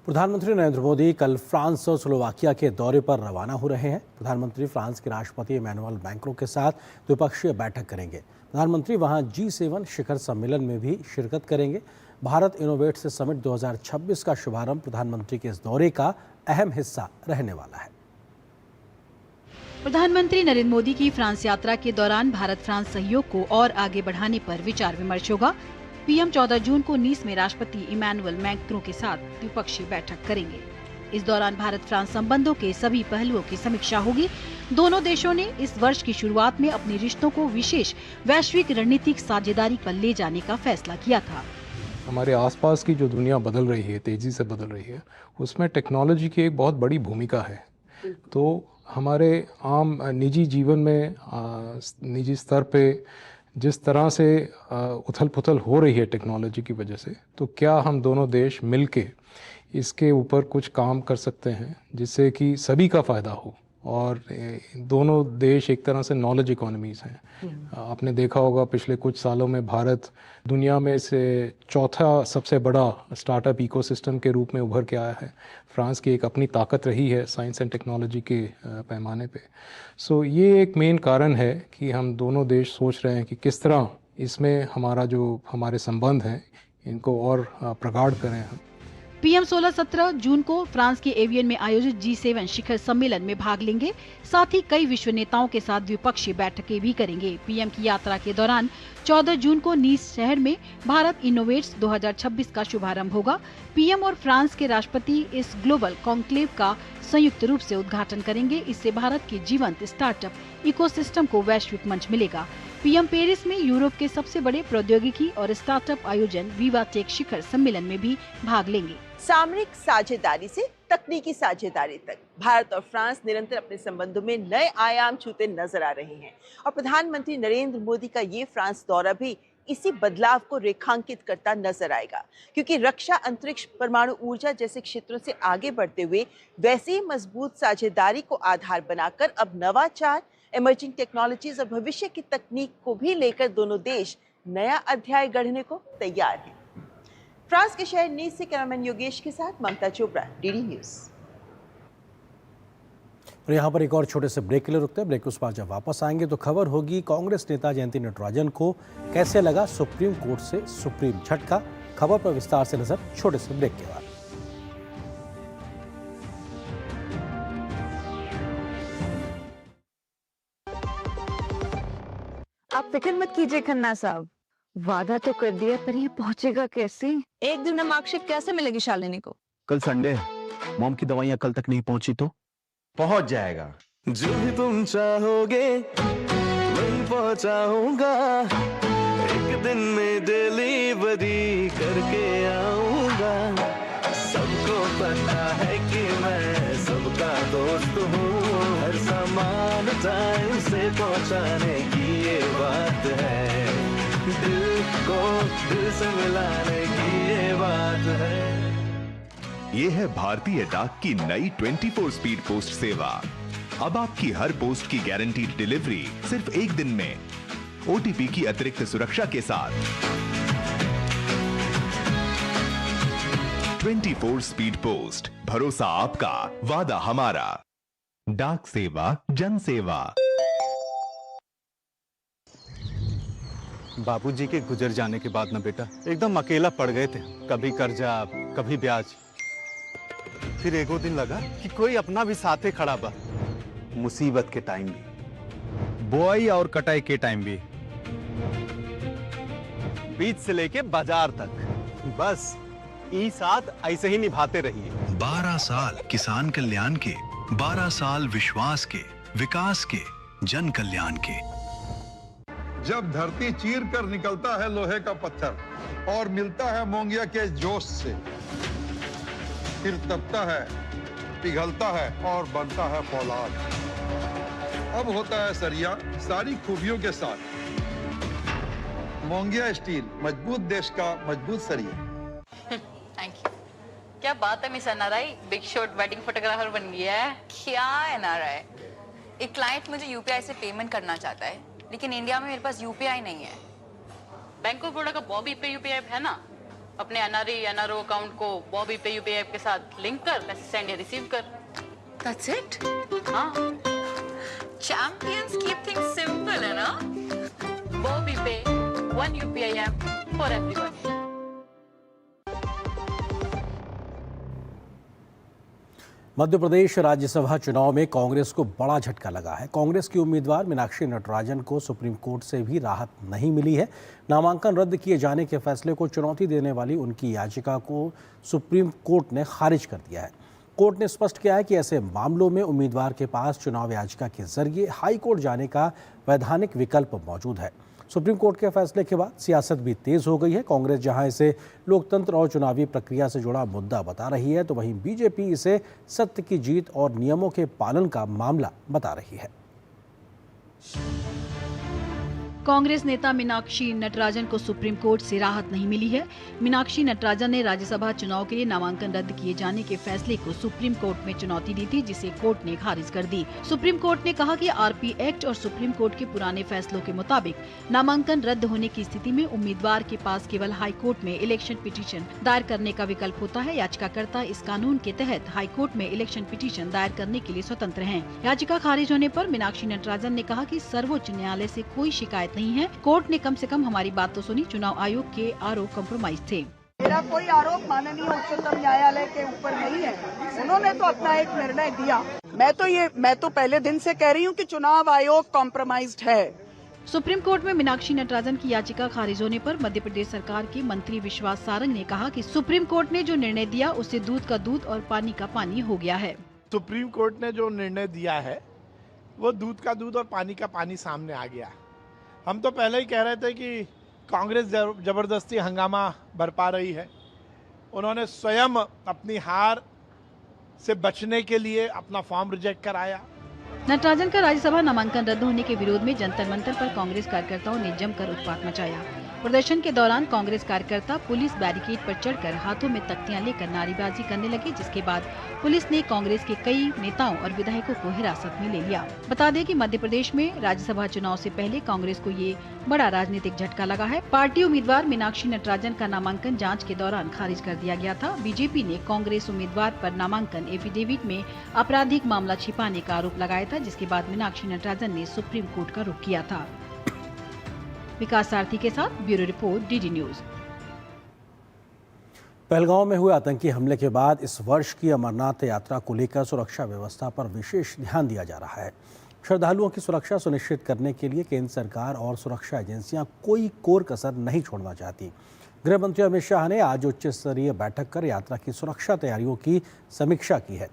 प्रधानमंत्री नरेंद्र मोदी कल फ्रांस और स्लोवाकिया के दौरे पर रवाना हो रहे हैं। प्रधानमंत्री फ्रांस के राष्ट्रपति इमैनुअल मैक्रों के साथ द्विपक्षीय बैठक करेंगे। प्रधानमंत्री वहां G7 शिखर सम्मेलन में भी शिरकत करेंगे। भारत इनोवेट्स समिट 2026 का शुभारंभ प्रधानमंत्री के इस दौरे का अहम हिस्सा रहने वाला है। प्रधानमंत्री नरेंद्र मोदी की फ्रांस यात्रा के दौरान भारत फ्रांस सहयोग को और आगे बढ़ाने पर विचार विमर्श होगा। पीएम 14 जून को नीस में राष्ट्रपति इमैनुअल मैक्रों के साथ द्विपक्षीय बैठक करेंगे। इस दौरान भारत फ्रांस संबंधों के सभी पहलुओं की समीक्षा होगी। दोनों देशों ने इस वर्ष की शुरुआत में अपने रिश्तों को विशेष वैश्विक रणनीतिक साझेदारी पर ले जाने का फैसला किया था। हमारे आसपास की जो दुनिया बदल रही है, तेज़ी से बदल रही है, उसमें टेक्नोलॉजी की एक बहुत बड़ी भूमिका है। तो हमारे आम निजी जीवन में निजी स्तर पे जिस तरह से उथल पुथल हो रही है टेक्नोलॉजी की वजह से, तो क्या हम दोनों देश मिलके इसके ऊपर कुछ काम कर सकते हैं जिससे कि सभी का फ़ायदा हो। और दोनों देश एक तरह से नॉलेज इकोनॉमीज़ हैं। आपने देखा होगा पिछले कुछ सालों में भारत दुनिया में से चौथा सबसे बड़ा स्टार्टअप इकोसिस्टम के रूप में उभर के आया है। फ्रांस की एक अपनी ताकत रही है साइंस एंड टेक्नोलॉजी के पैमाने पे। सो ये एक मेन कारण है कि हम दोनों देश सोच रहे हैं कि किस तरह इसमें हमारे संबंध हैं इनको और प्रगाढ़ करें हम। पीएम 16-17 जून को फ्रांस के एवियन में आयोजित G7 शिखर सम्मेलन में भाग लेंगे। साथ ही कई विश्व नेताओं के साथ द्विपक्षीय बैठकें भी करेंगे। पीएम की यात्रा के दौरान 14 जून को नीस शहर में भारत इनोवेट्स 2026 का शुभारंभ होगा। पीएम और फ्रांस के राष्ट्रपति इस ग्लोबल कॉन्क्लेव का संयुक्त रूप से उद्घाटन करेंगे। इससे भारत के जीवंत स्टार्टअप इकोसिस्टम को वैश्विक मंच मिलेगा। पीएम पेरिस में यूरोप के सबसे बड़े प्रौद्योगिकी और स्टार्टअप आयोजन विवा टेक शिखर सम्मेलन में भी भाग लेंगे। सामरिक साझेदारी से तकनीकी साझेदारी तक भारत और फ्रांस निरंतर अपने संबंधों में नए आयाम छूते नजर आ रहे हैं और प्रधानमंत्री नरेंद्र मोदी का ये फ्रांस दौरा भी इसी बदलाव को रेखांकित करता नजर आएगा, क्योंकि रक्षा, अंतरिक्ष, परमाणु ऊर्जा जैसे क्षेत्रों से आगे बढ़ते हुए वैसे ही मजबूत साझेदारी को आधार बनाकर अब नवाचार, इमर्जिंग टेक्नोलॉजीज और भविष्य की तकनीक को भी लेकर दोनों देश नया अध्याय गढ़ने को तैयार हैं। फ्रांस के शहर नीस से कैमरामैन योगेश के साथ ममता चोपड़ा, डीडी न्यूज। और यहाँ पर एक और छोटे से ब्रेक के लिए रुकते हैं। ब्रेक के उस पार जब वापस आएंगे तो खबर होगी कांग्रेस नेता जयंती नटराजन को कैसे लगा सुप्रीम कोर्ट से सुप्रीम झटका। खबर पर विस्तार से नजर छोटे से ब्रेक के बाद। आप फिक्र मत कीजिए खन्ना साहब, वादा तो कर दिया पर ये पहुंचेगा कैसे? एक दिन में मार्कशीट कैसे मिलेगी शालिनी को? कल संडे है, मॉम की दवाइयाँ कल तक नहीं पहुंची तो पहुंच जाएगा। जो भी तुम चाहोगे वही पहुंचाऊंगा, एक दिन में डिलीवरी करके आऊंगा। सबको पता है कि मैं सबका दोस्त हूँ, हर सामान टाइम से पहुंचाने की ये बात है, दिल को दिल से मिलाने की ये बात है। ये है भारतीय डाक की नई 24 स्पीड पोस्ट सेवा। अब आपकी हर पोस्ट की गारंटीड डिलीवरी सिर्फ एक दिन में, ओटीपी की अतिरिक्त सुरक्षा के साथ। 24 स्पीड पोस्ट, भरोसा आपका, वादा हमारा। डाक सेवा, जन सेवा। बाबूजी के गुजर जाने के बाद ना बेटा एकदम अकेला पड़ गए थे। कभी कर्जा, कभी ब्याज। फिर एगो दिन लगा कि कोई अपना भी साथे खड़ा बा। मुसीबत के टाइम भी, बुआई और कटाई के टाइम भी, बीज से लेके बाजार तक, बस ई साथ ऐसे ही निभाते रहिए। 12 साल किसान कल्याण के, 12 साल विश्वास के, विकास के, जन कल्याण के। जब धरती चीर कर निकलता है लोहे का पत्थर और मिलता है मोंगिया के जोश से, फिर तपता है, पिघलता है और बनता है फौलाद। अब होता है सरिया सारी खूबियों के साथ। मोंगिया स्टील, मजबूत देश का मजबूत सरिया। Thank you. क्या बात है miss NRI, big shot wedding photographer बन गया है। क्या एनआरआई? एक क्लाइंट मुझे यूपीआई से पेमेंट करना चाहता है, लेकिन इंडिया में मेरे पास यूपीआई नहीं है। बैंक ऑफ बड़ौदा का बॉबी पे यूपीआई ऐप है ना, अपने एनआरओ अकाउंट को बॉबी पे यूपीआई ऐप के साथ लिंक कर, पैसे सेंड या रिसीव कर। That's it? हाँ। Champions keep things simple है ना? बॉबी पे, one UPI app for everyone. Madhya Pradesh Rajya Sabha चुनाव में कांग्रेस को बड़ा झटका लगा है। कांग्रेस की उम्मीदवार मीनाक्षी नटराजन को सुप्रीम कोर्ट से भी राहत नहीं मिली है। नामांकन रद्द किए जाने के फैसले को चुनौती देने वाली उनकी याचिका को सुप्रीम कोर्ट ने खारिज कर दिया है। कोर्ट ने स्पष्ट किया है कि ऐसे मामलों में उम्मीदवार के पास चुनाव याचिका के जरिए हाई कोर्ट जाने का वैधानिक विकल्प मौजूद है। सुप्रीम कोर्ट के फैसले के बाद सियासत भी तेज हो गई है। कांग्रेस जहां इसे लोकतंत्र और चुनावी प्रक्रिया से जुड़ा मुद्दा बता रही है, तो वहीं बीजेपी इसे सत्य की जीत और नियमों के पालन का मामला बता रही है। कांग्रेस नेता मीनाक्षी नटराजन को सुप्रीम कोर्ट से राहत नहीं मिली है। मीनाक्षी नटराजन ने राज्यसभा चुनाव के लिए नामांकन रद्द किए जाने के फैसले को सुप्रीम कोर्ट में चुनौती दी थी, जिसे कोर्ट ने खारिज कर दी। सुप्रीम कोर्ट ने कहा कि आरपी एक्ट और सुप्रीम कोर्ट के पुराने फैसलों के मुताबिक नामांकन रद्द होने की स्थिति में उम्मीदवार के पास केवल हाई कोर्ट में इलेक्शन पिटीशन दायर करने का विकल्प होता है। याचिकाकर्ता इस कानून के तहत हाई कोर्ट में इलेक्शन पिटीशन दायर करने के लिए स्वतंत्र हैं। याचिका खारिज होने पर मीनाक्षी नटराजन ने कहा कि सर्वोच्च न्यायालय से कोई शिकायत नहीं है। कोर्ट ने कम से कम हमारी बात तो सुनी। चुनाव आयोग के आरोप कॉम्प्रोमाइज थे। मेरा कोई आरोप माननीय उच्चतम न्यायालय के ऊपर नहीं है। उन्होंने तो अपना एक निर्णय दिया। मैं तो पहले दिन से कह रही हूँ कि चुनाव आयोग कॉम्प्रोमाइज्ड है। सुप्रीम कोर्ट में मीनाक्षी नटराजन की याचिका खारिज होने पर मध्य प्रदेश सरकार के मंत्री विश्वास सारंग ने कहा कि सुप्रीम कोर्ट ने जो निर्णय दिया उससे दूध का दूध और पानी का पानी हो गया है। सुप्रीम कोर्ट ने जो निर्णय दिया है वो दूध का दूध और पानी का पानी सामने आ गया। हम तो पहले ही कह रहे थे कि कांग्रेस जबरदस्ती हंगामा बरपा रही है। उन्होंने स्वयं अपनी हार से बचने के लिए अपना फॉर्म रिजेक्ट कराया। नटराजन का राज्यसभा नामांकन रद्द होने के विरोध में जंतर मंतर पर कांग्रेस कार्यकर्ताओं ने जमकर उत्पात मचाया। प्रदर्शन के दौरान कांग्रेस कार्यकर्ता पुलिस बैरिकेड पर चढ़कर हाथों में तख्तियां लेकर नारेबाजी करने लगे, जिसके बाद पुलिस ने कांग्रेस के कई नेताओं और विधायकों को हिरासत में ले लिया। बता दें कि मध्य प्रदेश में राज्यसभा चुनाव से पहले कांग्रेस को ये बड़ा राजनीतिक झटका लगा है। पार्टी उम्मीदवार मीनाक्षी नटराजन का नामांकन जांच के दौरान खारिज कर दिया गया था। बीजेपी ने कांग्रेस उम्मीदवार पर नामांकन एफिडेविट में आपराधिक मामला छिपाने का आरोप लगाया था, जिसके बाद मीनाक्षी नटराजन ने सुप्रीम कोर्ट का रुख किया था। विकास सारथी के साथ bureau report, DD news. Pahalgam में हुए आतंकी हमले के बाद इस वर्ष की अमरनाथ यात्रा को लेकर सुरक्षा व्यवस्था पर विशेष ध्यान दिया जा रहा है। श्रद्धालुओं की सुरक्षा सुनिश्चित करने के लिए केंद्र सरकार और सुरक्षा एजेंसियां कोई कोर कसर नहीं छोड़ना चाहती। गृह मंत्री अमित शाह ने आज उच्च स्तरीय बैठक कर यात्रा की सुरक्षा तैयारियों की समीक्षा की है।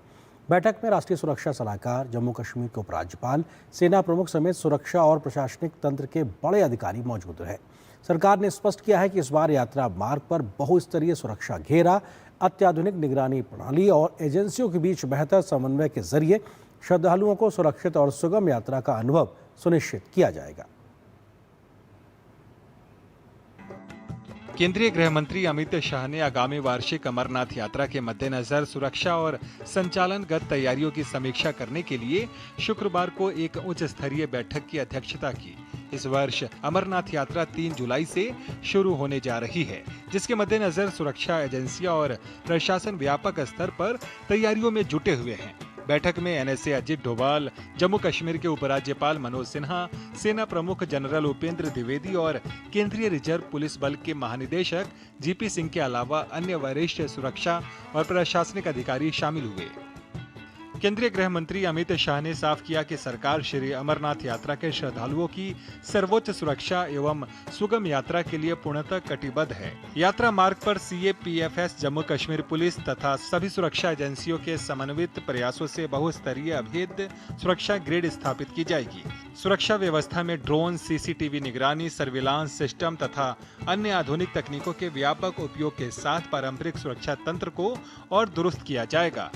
बैठक में राष्ट्रीय सुरक्षा सलाहकार, जम्मू कश्मीर के उपराज्यपाल, सेना प्रमुख समेत सुरक्षा और प्रशासनिक तंत्र के बड़े अधिकारी मौजूद रहे। सरकार ने स्पष्ट किया है कि इस बार यात्रा मार्ग पर बहुस्तरीय सुरक्षा घेरा, अत्याधुनिक निगरानी प्रणाली और एजेंसियों के बीच बेहतर समन्वय के जरिए श्रद्धालुओं को सुरक्षित और सुगम यात्रा का अनुभव सुनिश्चित किया जाएगा। केंद्रीय गृह मंत्री अमित शाह ने आगामी वार्षिक अमरनाथ यात्रा के मद्देनजर सुरक्षा और संचालनगत तैयारियों की समीक्षा करने के लिए शुक्रवार को एक उच्च स्तरीय बैठक की अध्यक्षता की। इस वर्ष अमरनाथ यात्रा 3 जुलाई से शुरू होने जा रही है, जिसके मद्देनजर सुरक्षा एजेंसियां और प्रशासन व्यापक स्तर पर तैयारियों में जुटे हुए हैं। बैठक में एनएसए अजित डोभाल, जम्मू कश्मीर के उपराज्यपाल मनोज सिन्हा, सेना प्रमुख जनरल उपेंद्र द्विवेदी और केंद्रीय रिजर्व पुलिस बल के महानिदेशक जीपी सिंह के अलावा अन्य वरिष्ठ सुरक्षा और प्रशासनिक अधिकारी शामिल हुए। केंद्रीय गृह मंत्री अमित शाह ने साफ किया कि सरकार श्री अमरनाथ यात्रा के श्रद्धालुओं की सर्वोच्च सुरक्षा एवं सुगम यात्रा के लिए पूर्णतः कटिबद्ध है। यात्रा मार्ग पर सीएपीएफएस, जम्मू कश्मीर पुलिस तथा सभी सुरक्षा एजेंसियों के समन्वित प्रयासों से बहुस्तरीय अभेद्य सुरक्षा ग्रिड स्थापित की जाएगी। सुरक्षा व्यवस्था में ड्रोन, सीसीटीवी निगरानी, सर्विलांस सिस्टम तथा अन्य आधुनिक तकनीकों के व्यापक उपयोग के साथ पारंपरिक सुरक्षा तंत्र को और दुरुस्त किया जाएगा।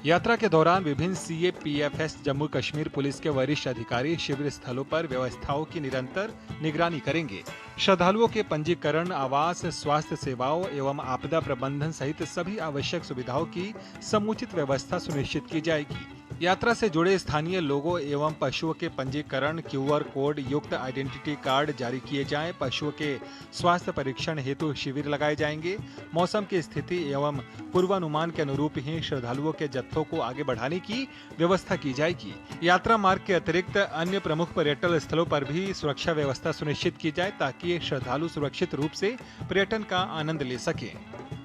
यात्रा के दौरान विभिन्न सीएपीएफएस, जम्मू कश्मीर पुलिस के वरिष्ठ अधिकारी शिविर स्थलों पर व्यवस्थाओं की निरंतर निगरानी करेंगे। श्रद्धालुओं के पंजीकरण, आवास, स्वास्थ्य सेवाओं एवं आपदा प्रबंधन सहित सभी आवश्यक सुविधाओं की समुचित व्यवस्था सुनिश्चित की जाएगी। यात्रा से जुड़े स्थानीय लोगों एवं पशुओं के पंजीकरण, क्यूआर कोड युक्त आइडेंटिटी कार्ड जारी किए जाएं। पशुओं के स्वास्थ्य परीक्षण हेतु शिविर लगाए जाएंगे। मौसम की स्थिति एवं पूर्वानुमान के अनुरूप ही श्रद्धालुओं के जत्थों को आगे बढ़ाने की व्यवस्था की जाएगी। यात्रा मार्ग के अतिरिक्त अन्य प्रमुख पर्यटन स्थलों पर भी सुरक्षा व्यवस्था सुनिश्चित की जाए ताकि श्रद्धालु सुरक्षित रूप से पर्यटन का आनंद ले सकें।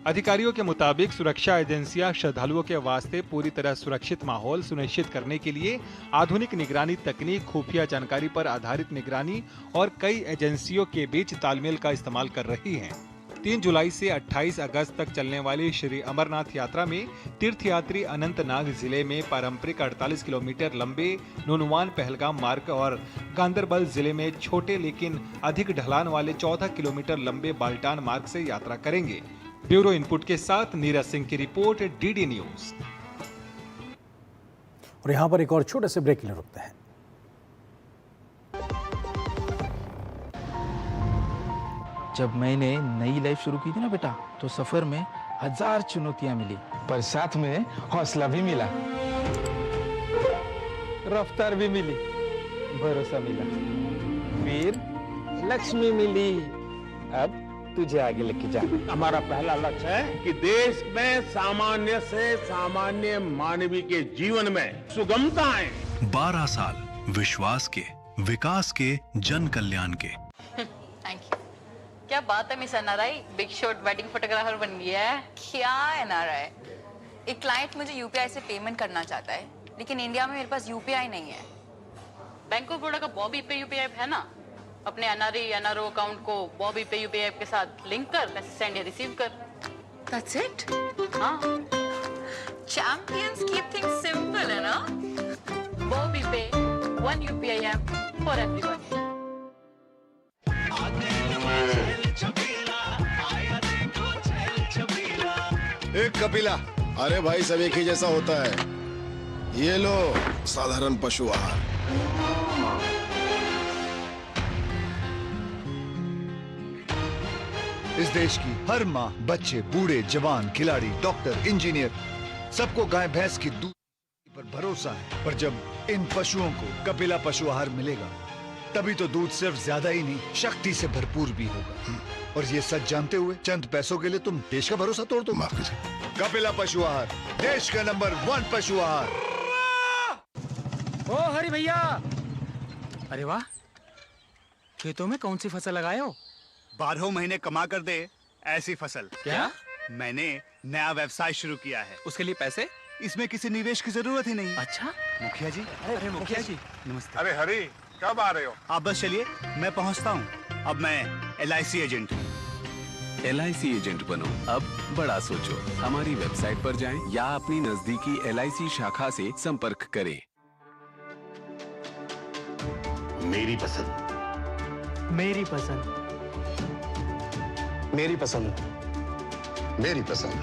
अधिकारियों के मुताबिक सुरक्षा एजेंसियां श्रद्धालुओं के वास्ते पूरी तरह सुरक्षित माहौल सुनिश्चित करने के लिए आधुनिक निगरानी तकनीक, खुफिया जानकारी पर आधारित निगरानी और कई एजेंसियों के बीच तालमेल का इस्तेमाल कर रही हैं। 3 जुलाई से 28 अगस्त तक चलने वाली श्री अमरनाथ यात्रा में तीर्थयात्री अनंतनाग जिले में पारंपरिक 48 किलोमीटर लंबे नुनवान पहलगाम मार्ग और गांदरबल जिले में छोटे लेकिन अधिक ढलान वाले 14 किलोमीटर लंबे बाल्टान मार्ग से यात्रा करेंगे। ब्यूरो इनपुट के साथ नीरज सिंह की रिपोर्ट, डीडी न्यूज। और यहाँ पर एक और छोटे से ब्रेक के लिए रुकते हैं। जब मैंने नई लाइफ शुरू की थी ना बेटा, तो सफर में 1000 चुनौतियां मिली, पर साथ में हौसला भी मिला, रफ्तार भी मिली, भरोसा मिला, फिर लक्ष्मी मिली। अब तुझे आगे लेके जाना। हमारा पहला लक्ष्य है कि देश में सामान्य से सामान्य मानवीय के जीवन में सुगमता आए। 12 साल विश्वास के, विकास के, जन कल्याण के। Thank you. क्या बात है miss NRI, big shot wedding photographer बन गया है। क्या एनआरआई? एक क्लाइंट मुझे यूपीआई से पेमेंट करना चाहता है, लेकिन इंडिया में मेरे पास यूपीआई नहीं है। बैंक ऑफ बड़ौदा का बॉबी पे यूपीआई है ना, अपने एनआरई एनआरओ अकाउंट को बॉबी पे यूपीआई के साथ लिंक कर, पैसे सेंड या रिसीव कर। That's it? हाँ। Champions keep things simple, है ना? बॉबी पे, one UPI app for everyone. एक कपिला, अरे भाई सब एक ही जैसा होता है। ये लो साधारण पशु आहार। इस देश की हर माँ, बच्चे, बूढ़े, जवान, खिलाड़ी, डॉक्टर, इंजीनियर, सबको गाय भैंस की दूध पर भरोसा है। पर जब इन पशुओं को कपिला पशु आहार मिलेगा, तभी तो दूध सिर्फ ज्यादा ही नहीं, शक्ति से भरपूर भी होगा। और ये सच जानते हुए चंद पैसों के लिए तुम देश का भरोसा तोड़ दो। माफ कीजिए। कपिला पशु आहार, देश का नंबर 1 पशु आहार। ओ हरि भैया, अरे वाह, खेतों में कौन सी फसल लगाए हो? 12 महीने कमा कर दे ऐसी फसल। क्या? मैंने नया व्यवसाय शुरू किया है। उसके लिए पैसे? इसमें किसी निवेश की जरूरत ही नहीं। अच्छा मुखिया जी। अरे मुखिया जी नमस्ते। अरे हरी, कब आ रहे हो? आप बस चलिए, मैं पहुंचता हूँ। अब मैं LIC एजेंट हूँ। LIC एजेंट बनो, अब बड़ा सोचो। हमारी वेबसाइट पर जाएं या अपनी नजदीकी LIC शाखा से संपर्क करें। मेरी पसंद, मेरी पसंद, मेरी पसंद, मेरी पसंद,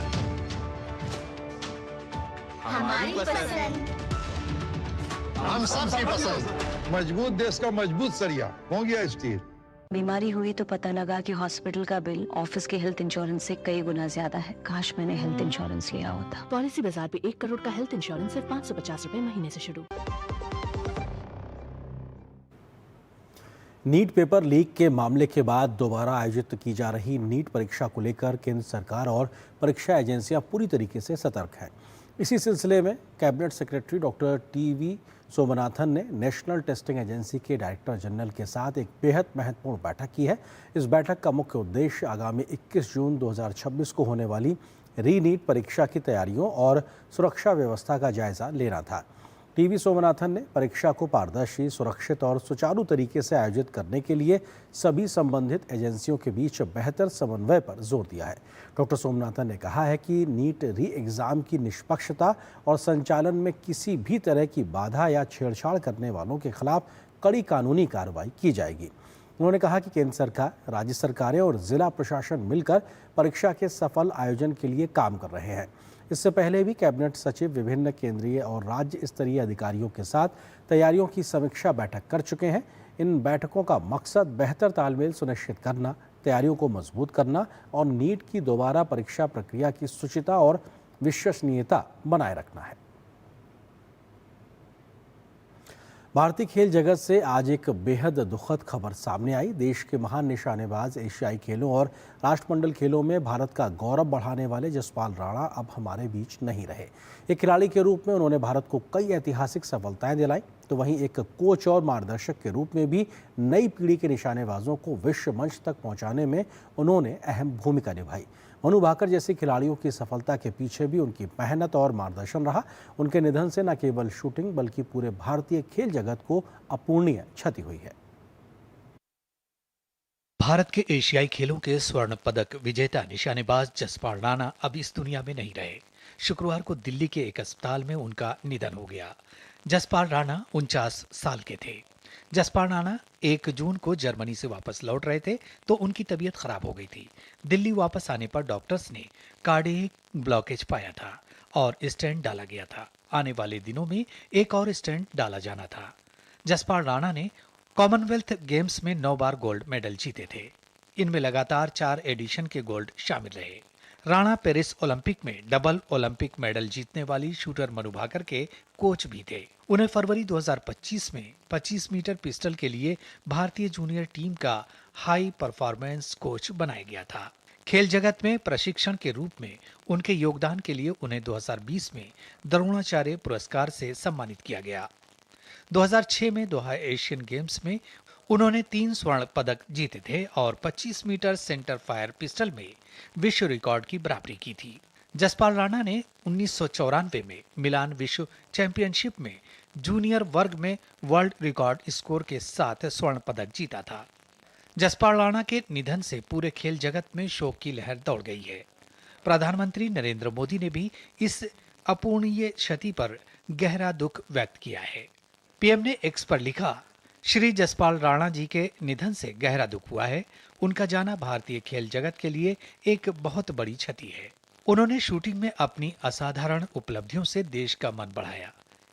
हमारी पसंद, हम सबकी पसंद। मजबूत देश का मजबूत सरिया हो गया स्टील। बीमारी हुई तो पता लगा कि हॉस्पिटल का बिल ऑफिस के हेल्थ इंश्योरेंस से कई गुना ज्यादा है। काश मैंने हेल्थ इंश्योरेंस लिया होता। पॉलिसी बाजार पे 1 करोड़ का हेल्थ इंश्योरेंस सिर्फ 550 रुपए महीने से शुरू। नीट पेपर लीक के मामले के बाद दोबारा आयोजित की जा रही नीट परीक्षा को लेकर केंद्र सरकार और परीक्षा एजेंसियां पूरी तरीके से सतर्क हैं। इसी सिलसिले में cabinet secretary doctor TV. Somanathan ने नेशनल टेस्टिंग एजेंसी के डायरेक्टर जनरल के साथ एक बेहद महत्वपूर्ण बैठक की है। इस बैठक का मुख्य उद्देश्य आगामी 21 जून 2026 को होने वाली री-नीट परीक्षा की तैयारियों और सुरक्षा व्यवस्था का जायजा लेना था। टी.वी. सोमनाथन ने परीक्षा को पारदर्शी, सुरक्षित और सुचारू तरीके से आयोजित करने के लिए सभी संबंधित एजेंसियों के बीच बेहतर समन्वय पर जोर दिया है। डॉक्टर सोमनाथन ने कहा है कि नीट री एग्ज़ाम की निष्पक्षता और संचालन में किसी भी तरह की बाधा या छेड़छाड़ करने वालों के खिलाफ कड़ी कानूनी कार्रवाई की जाएगी। उन्होंने कहा कि केंद्र सरकार, राज्य सरकारें और जिला प्रशासन मिलकर परीक्षा के सफल आयोजन के लिए काम कर रहे हैं। इससे पहले भी कैबिनेट सचिव विभिन्न केंद्रीय और राज्य स्तरीय अधिकारियों के साथ तैयारियों की समीक्षा बैठक कर चुके हैं। इन बैठकों का मकसद बेहतर तालमेल सुनिश्चित करना, तैयारियों को मजबूत करना और नीट की दोबारा परीक्षा प्रक्रिया की शुचिता और विश्वसनीयता बनाए रखना है। भारतीय खेल जगत से आज एक बेहद दुखद खबर सामने आई। देश के महान निशानेबाज एशियाई खेलों और राष्ट्रमंडल खेलों में भारत का गौरव बढ़ाने वाले जसपाल राणा अब हमारे बीच नहीं रहे। एक खिलाड़ी के रूप में उन्होंने भारत को कई ऐतिहासिक सफलताएं दिलाई। तो वहीं एक कोच और मार्गदर्शक के रूप में भी नई पीढ़ी के निशानेबाजों को विश्व मंच तक पहुंचाने में उन्होंने अहम भूमिका निभाई। मनु भाकर जैसे खिलाड़ियों की सफलता के पीछे भी उनकी मेहनत और मार्गदर्शन रहा। उनके निधन से न केवल शूटिंग बल्कि पूरे भारतीय खेल जगत को अपूरणीय क्षति हुई है। भारत के एशियाई खेलों के स्वर्ण पदक विजेता निशानेबाज जसपाल राणा अब इस दुनिया में नहीं रहे। शुक्रवार को दिल्ली के एक अस्पताल में उनका निधन हो गया। जसपाल राणा 49 साल के थे। जसपाल राणा 1 जून को जर्मनी से वापस लौट रहे थे तो उनकी तबीयत खराब हो गई थी। दिल्ली वापस आने पर डॉक्टर्स ने कार्डियक ब्लॉकेज पाया था और स्टेंट डाला गया था। आने वाले दिनों में एक और स्टेंट डाला जाना था। जसपाल राणा ने कॉमनवेल्थ गेम्स में 9 बार गोल्ड मेडल जीते थे। इनमें लगातार 4 एडिशन के गोल्ड शामिल रहे। राणा पेरिस ओलंपिक में डबल ओलंपिक मेडल जीतने वाली शूटर मनु भाकर के कोच भी थे। उन्हें फरवरी 2025 में 25 मीटर पिस्टल के लिए भारतीय जूनियर टीम का हाई परफॉर्मेंस कोच बनाया गया था। खेल जगत में प्रशिक्षण के रूप में उनके योगदान के लिए उन्हें 2020 में द्रोणाचार्य पुरस्कार से सम्मानित किया गया। 2006 में दोहा एशियन गेम्स में उन्होंने 3 स्वर्ण पदक जीते थे और 25 मीटर सेंटर फायर पिस्टल में विश्व रिकॉर्ड की बराबरी की थी। जसपाल राणा ने 1994 में मिलान विश्व चैंपियनशिप में जूनियर वर्ग में वर्ल्ड रिकॉर्ड स्कोर के साथ स्वर्ण पदक जीता था। जसपाल राणा के निधन से पूरे खेल जगत में शोक की लहर दौड़ गई है। प्रधानमंत्री नरेंद्र मोदी ने भी इस अपूरणीय क्षति पर गहरा दुख व्यक्त किया है। पीएम ने एक्स पर लिखा, श्री जसपाल राणा जी के निधन से गहरा दुख हुआ है। उनका जाना भारतीय खेल जगत के लिए एक बहुत बड़ी क्षति है। उन्होंने शूटिंग में अपनी असाधारण उपलब्धियों से देश का मन बढ़ाया।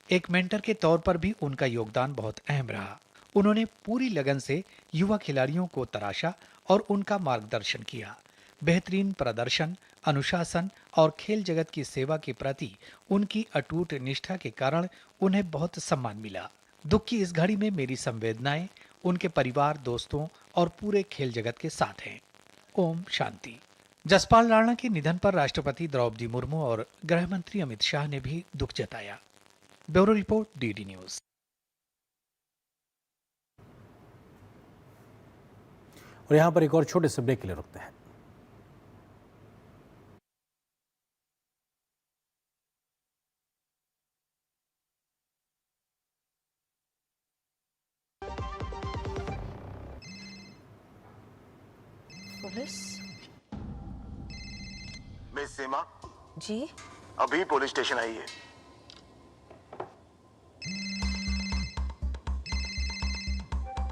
एक मेंटर के तौर पर भी उनका योगदान बहुत अहम रहा। उन्होंने पूरी लगन से युवा खिलाड़ियों को तराशा और उनका मार्गदर्शन किया। बेहतरीन प्रदर्शन, अनुशासन और खेल जगत की सेवा के प्रति उनकी अटूट निष्ठा के कारण उन्हें बहुत सम्मान मिला। दुख की इस घड़ी में मेरी संवेदनाएं उनके परिवार, दोस्तों और पूरे खेल जगत के साथ हैं। ओम शांति। जसपाल राणा के निधन पर राष्ट्रपति द्रौपदी मुर्मू और गृह मंत्री अमित शाह ने भी दुख जताया। Bureau report, DD news. और यहाँ पर एक और छोटे से ब्रेक के लिए रुकते हैं। मिस सीमा जी, अभी पुलिस स्टेशन आई है।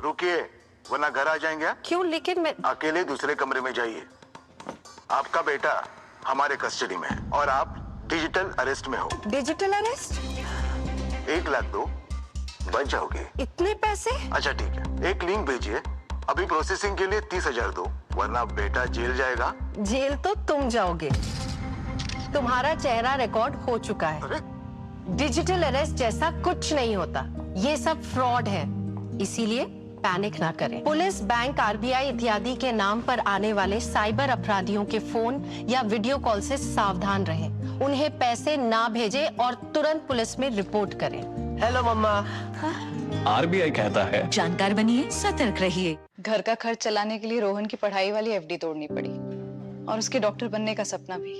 रुकिए वरना घर आ जाएंगे। क्यों? लेकिन मैं अकेले दूसरे कमरे में जाइए। आपका बेटा हमारे कस्टडी में है और आप डिजिटल अरेस्ट में हो। Digital arrest? 1 लाख दो, बच जाओगे। इतने पैसे? अच्छा ठीक है, एक लिंक भेजिए। अभी प्रोसेसिंग के लिए 30,000 दो, वरना बेटा जेल जाएगा। जेल तो तुम जाओगे। तुम्हारा चेहरा रिकॉर्ड हो चुका है। डिजिटल अरेस्ट जैसा कुछ नहीं होता, ये सब फ्रॉड है। इसीलिए पैनिक ना करें। पुलिस, बैंक, आरबीआई इत्यादि के नाम पर आने वाले साइबर अपराधियों के फोन या वीडियो कॉल से सावधान रहें। उन्हें पैसे ना भेजें और तुरंत पुलिस में रिपोर्ट करें। हेलो मम्मा। आरबीआई कहता है, जानकार बनिए, सतर्क रहिए। घर का खर्च चलाने के लिए रोहन की पढ़ाई वाली एफडी तोड़नी पड़ी और उसके डॉक्टर बनने का सपना भी।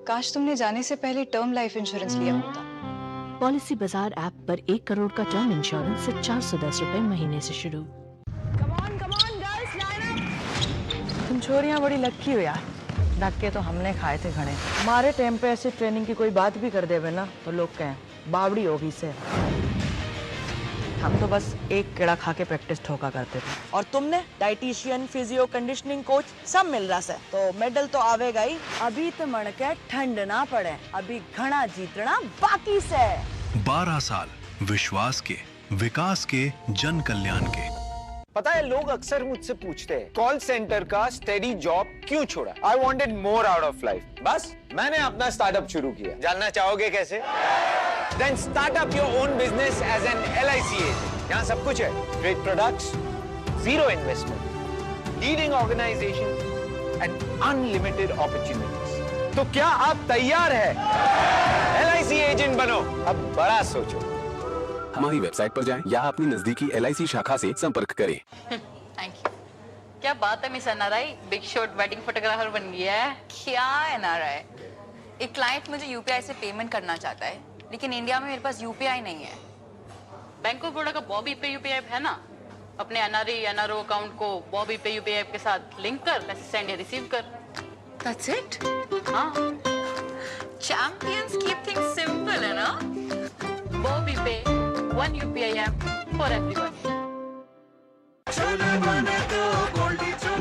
काश तुमने जाने से पहले टर्म लाइफ इंश्योरेंस लिया होता। पॉलिसी बाजार ऐप पर 1 करोड़ का टर्म इंश्योरेंस से 410 रुपए महीने से शुरू। तुम छोरियां बड़ी लक्की हो यार। धक्के तो हमने खाए थे घणे। हमारे टाइम पे ऐसे ट्रेनिंग की कोई बात भी कर देवे ना तो लोग कहें बावड़ी होगी से। हम तो बस एक कीड़ा खा के प्रैक्टिस ठोका करते थे। और तुमने डाइटिशियन, फिजियो, कंडीशनिंग कोच सब मिल रहा है, तो मेडल तो आवेगा ही। अभी तो मन के ठंड ना पड़े, अभी घना जीतना बाकी से। 12 साल विश्वास के, विकास के, जन कल्याण के। पता है, लोग अक्सर मुझसे पूछते हैं कॉल सेंटर का स्टेडी जॉब क्यों छोड़ा। I wanted more out of life. बस मैंने अपना स्टार्टअप शुरू किया। जानना चाहोगे कैसे? Then start up your own business as an LIC agent. यहाँ सब कुछ है। Great products, zero investment, leading organization and unlimited opportunities. तो क्या आप तैयार हैं? LIC एजेंट बनो। अब बड़ा सोचो। हमारी वेबसाइट पर जाएं या अपनी नजदीकी LIC शाखा से संपर्क करें। Thank you. क्या बात है miss NRI, big shot wedding photographer बन गया है। क्या NRI? एक क्लाइंट मुझे UPI से पेमेंट करना चाहता है, लेकिन इंडिया में मेरे पास UPI नहीं है। बैंक ऑफ बड़ौदा का बॉबी पे यूपीआई ऐप है ना, अपने NRO अकाउंट को बॉबी पे यूपीआई ऐप के साथ लिंक कर, पैसे सेंड या रिसीव कर। That's it? हाँ, Champions keep things simple, है ना? बॉबी पे, one UPI app for everyone.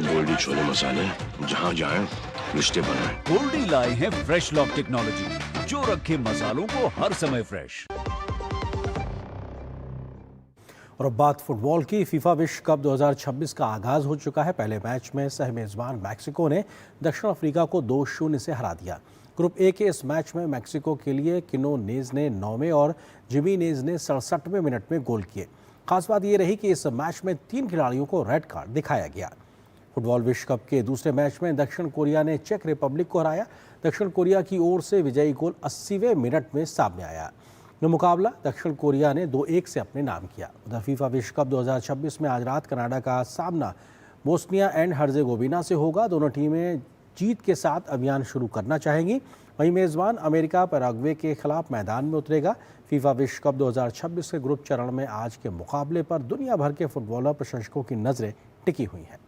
Goldie छोले मसाले, जहाँ जाए रिश्ते बनाए। गोल्डी लाए हैं फ्रेश लॉक टेक्नोलॉजी, जो रखे मसालों को हर समय फ्रेश। और अब बात फुटबॉल की। फीफा विश्व कप 2026 का आगाज हो चुका है। पहले मैच में सह मेजबान मैक्सिको ने दक्षिण अफ्रीका को 2-0 से हरा दिया। ग्रुप ए के इस मैच में मैक्सिको के लिए किनोनेज ने 9वें और जिमेनेज ने 67वें मिनट में गोल किए। खास बात ये रही कि इस मैच में 3 खिलाड़ियों को रेड कार्ड दिखाया गया। फुटबॉल विश्व कप के दूसरे मैच में दक्षिण कोरिया ने चेक रिपब्लिक को हराया। दक्षिण कोरिया की ओर से विजयी गोल 80वें मिनट में सामने आया। यह मुकाबला दक्षिण कोरिया ने 2-1 से अपने नाम किया। उधर फीफा विश्व कप 2026 में आज रात कनाडा का सामना बोस्निया एंड हर्जेगोविना से होगा। दोनों टीमें जीत के साथ अभियान शुरू करना चाहेंगी। वहीं मेजबान अमेरिका पैराग्वे के खिलाफ मैदान में उतरेगा। फीफा विश्व कप 2026 के ग्रुप चरण में आज के मुकाबले पर दुनिया भर के फुटबॉलर प्रशंसकों की नजरें टिकी हुई हैं।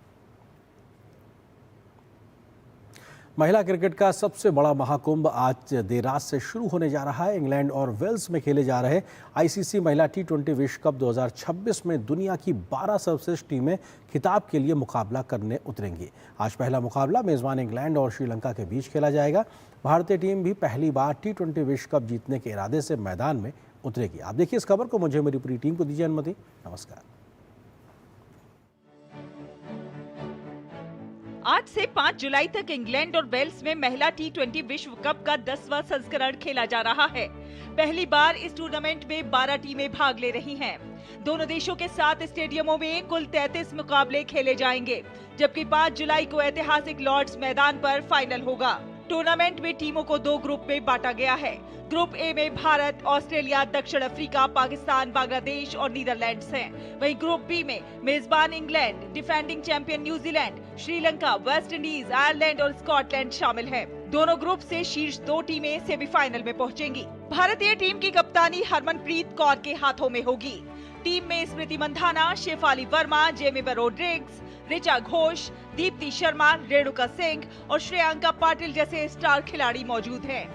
महिला क्रिकेट का सबसे बड़ा महाकुंभ आज देर रात से शुरू होने जा रहा है। इंग्लैंड और वेल्स में खेले जा रहे ICC महिला T20 विश्व कप 2026 में दुनिया की 12 सर्वश्रेष्ठ टीमें खिताब के लिए मुकाबला करने उतरेंगी। आज पहला मुकाबला मेजबान इंग्लैंड और श्रीलंका के बीच खेला जाएगा। भारतीय टीम भी पहली बार T20 विश्व कप जीतने के इरादे से मैदान में उतरेगी। आप देखिए इस खबर को, मुझे मेरी पूरी टीम को दीजिए अनुमति। नमस्कार। आज से 5 जुलाई तक इंग्लैंड और वेल्स में महिला T20 विश्व कप का 10वां संस्करण खेला जा रहा है। पहली बार इस टूर्नामेंट में 12 टीमें भाग ले रही हैं। दोनों देशों के 7 स्टेडियमों में कुल 33 मुकाबले खेले जाएंगे, जबकि 5 जुलाई को ऐतिहासिक लॉर्ड्स मैदान पर फाइनल होगा। टूर्नामेंट में टीमों को 2 ग्रुप में बांटा गया है। ग्रुप ए में भारत, ऑस्ट्रेलिया, दक्षिण अफ्रीका, पाकिस्तान, बांग्लादेश और नीदरलैंड्स हैं। वहीं ग्रुप बी में मेजबान England, defending champion New Zealand, Sri Lanka, West Indies, Ireland और स्कॉटलैंड शामिल हैं। दोनों ग्रुप से शीर्ष 2 टीमें सेमीफाइनल में पहुंचेंगी। भारतीय टीम की कप्तानी हरमनप्रीत कौर के हाथों में होगी। टीम में स्मृति मंधाना, शेफाली वर्मा, जेमिमा रोड्रिग्स, ऋचा घोष, दीप्ति शर्मा, रेणुका सिंह और श्रेयांका पाटिल जैसे स्टार खिलाड़ी मौजूद हैं।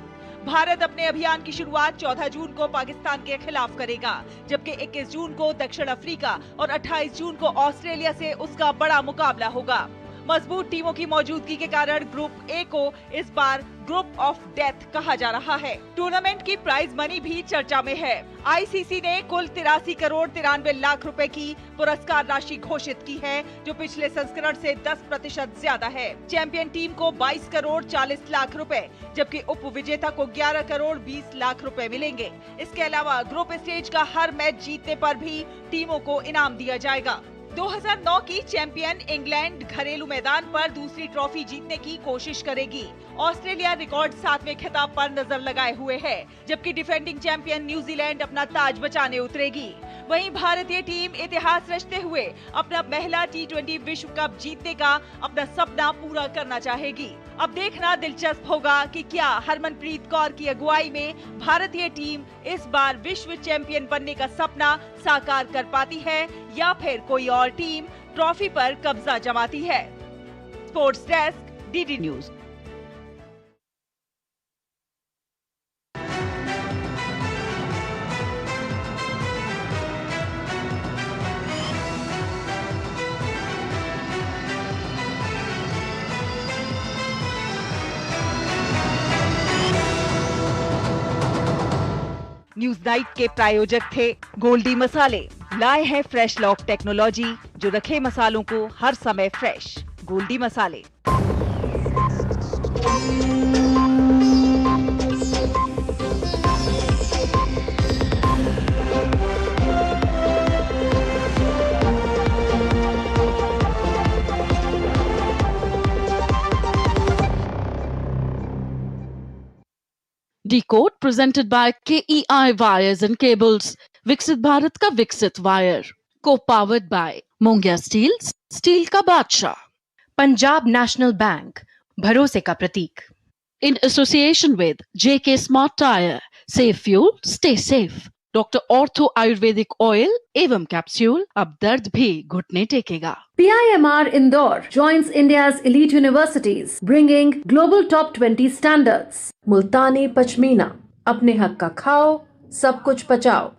भारत अपने अभियान की शुरुआत 14 जून को पाकिस्तान के खिलाफ करेगा, जबकि 21 जून को दक्षिण अफ्रीका और 28 जून को ऑस्ट्रेलिया से उसका बड़ा मुकाबला होगा। मजबूत टीमों की मौजूदगी के कारण ग्रुप ए को इस बार ग्रुप ऑफ डेथ कहा जा रहा है। टूर्नामेंट की प्राइज मनी भी चर्चा में है। ICC ने कुल 83 करोड़ 93 लाख रुपए की पुरस्कार राशि घोषित की है, जो पिछले संस्करण से 10% ज्यादा है। चैंपियन टीम को 22 करोड़ 40 लाख रुपए, जबकि उप विजेता को 11 करोड़ 20 लाख रुपए मिलेंगे। इसके अलावा ग्रुप स्टेज का हर मैच जीतने पर भी टीमों को इनाम दिया जाएगा। 2009 की चैंपियन इंग्लैंड घरेलू मैदान पर दूसरी ट्रॉफी जीतने की कोशिश करेगी। ऑस्ट्रेलिया रिकॉर्ड 7वें खिताब पर नजर लगाए हुए है, जबकि डिफेंडिंग चैंपियन न्यूजीलैंड अपना ताज बचाने उतरेगी। वहीं भारतीय टीम इतिहास रचते हुए अपना पहला T20 विश्व कप जीतने का अपना सपना पूरा करना चाहेगी। अब देखना दिलचस्प होगा कि क्या हरमनप्रीत कौर की अगुवाई में भारतीय टीम इस बार विश्व चैंपियन बनने का सपना साकार कर पाती है या फिर कोई और टीम ट्रॉफी पर कब्जा जमाती है। Sports desk, DD news. News night के प्रायोजक थे गोल्डी मसाले। लाए हैं फ्रेश लॉक टेक्नोलॉजी, जो रखे मसालों को हर समय फ्रेश। गोल्डी मसाले। Decode presented by KEI Wires and Cables. विकसित भारत का विकसित वायर, को powered by Mongia steel, steel का बादशाह। पंजाब नेशनल बैंक, भरोसे का प्रतीक। In association with JK smart tyre, safe fuel, stay safe. Doctor ortho आयुर्वेदिक ऑयल एवं कैप्सूल, अब दर्द भी घुटने टेकेगा। PIMR Indore joins India's elite universities, bringing global top 20 standards. मुल्तानी पश्मीना, अपने हक का खाओ, सब कुछ बचाओ।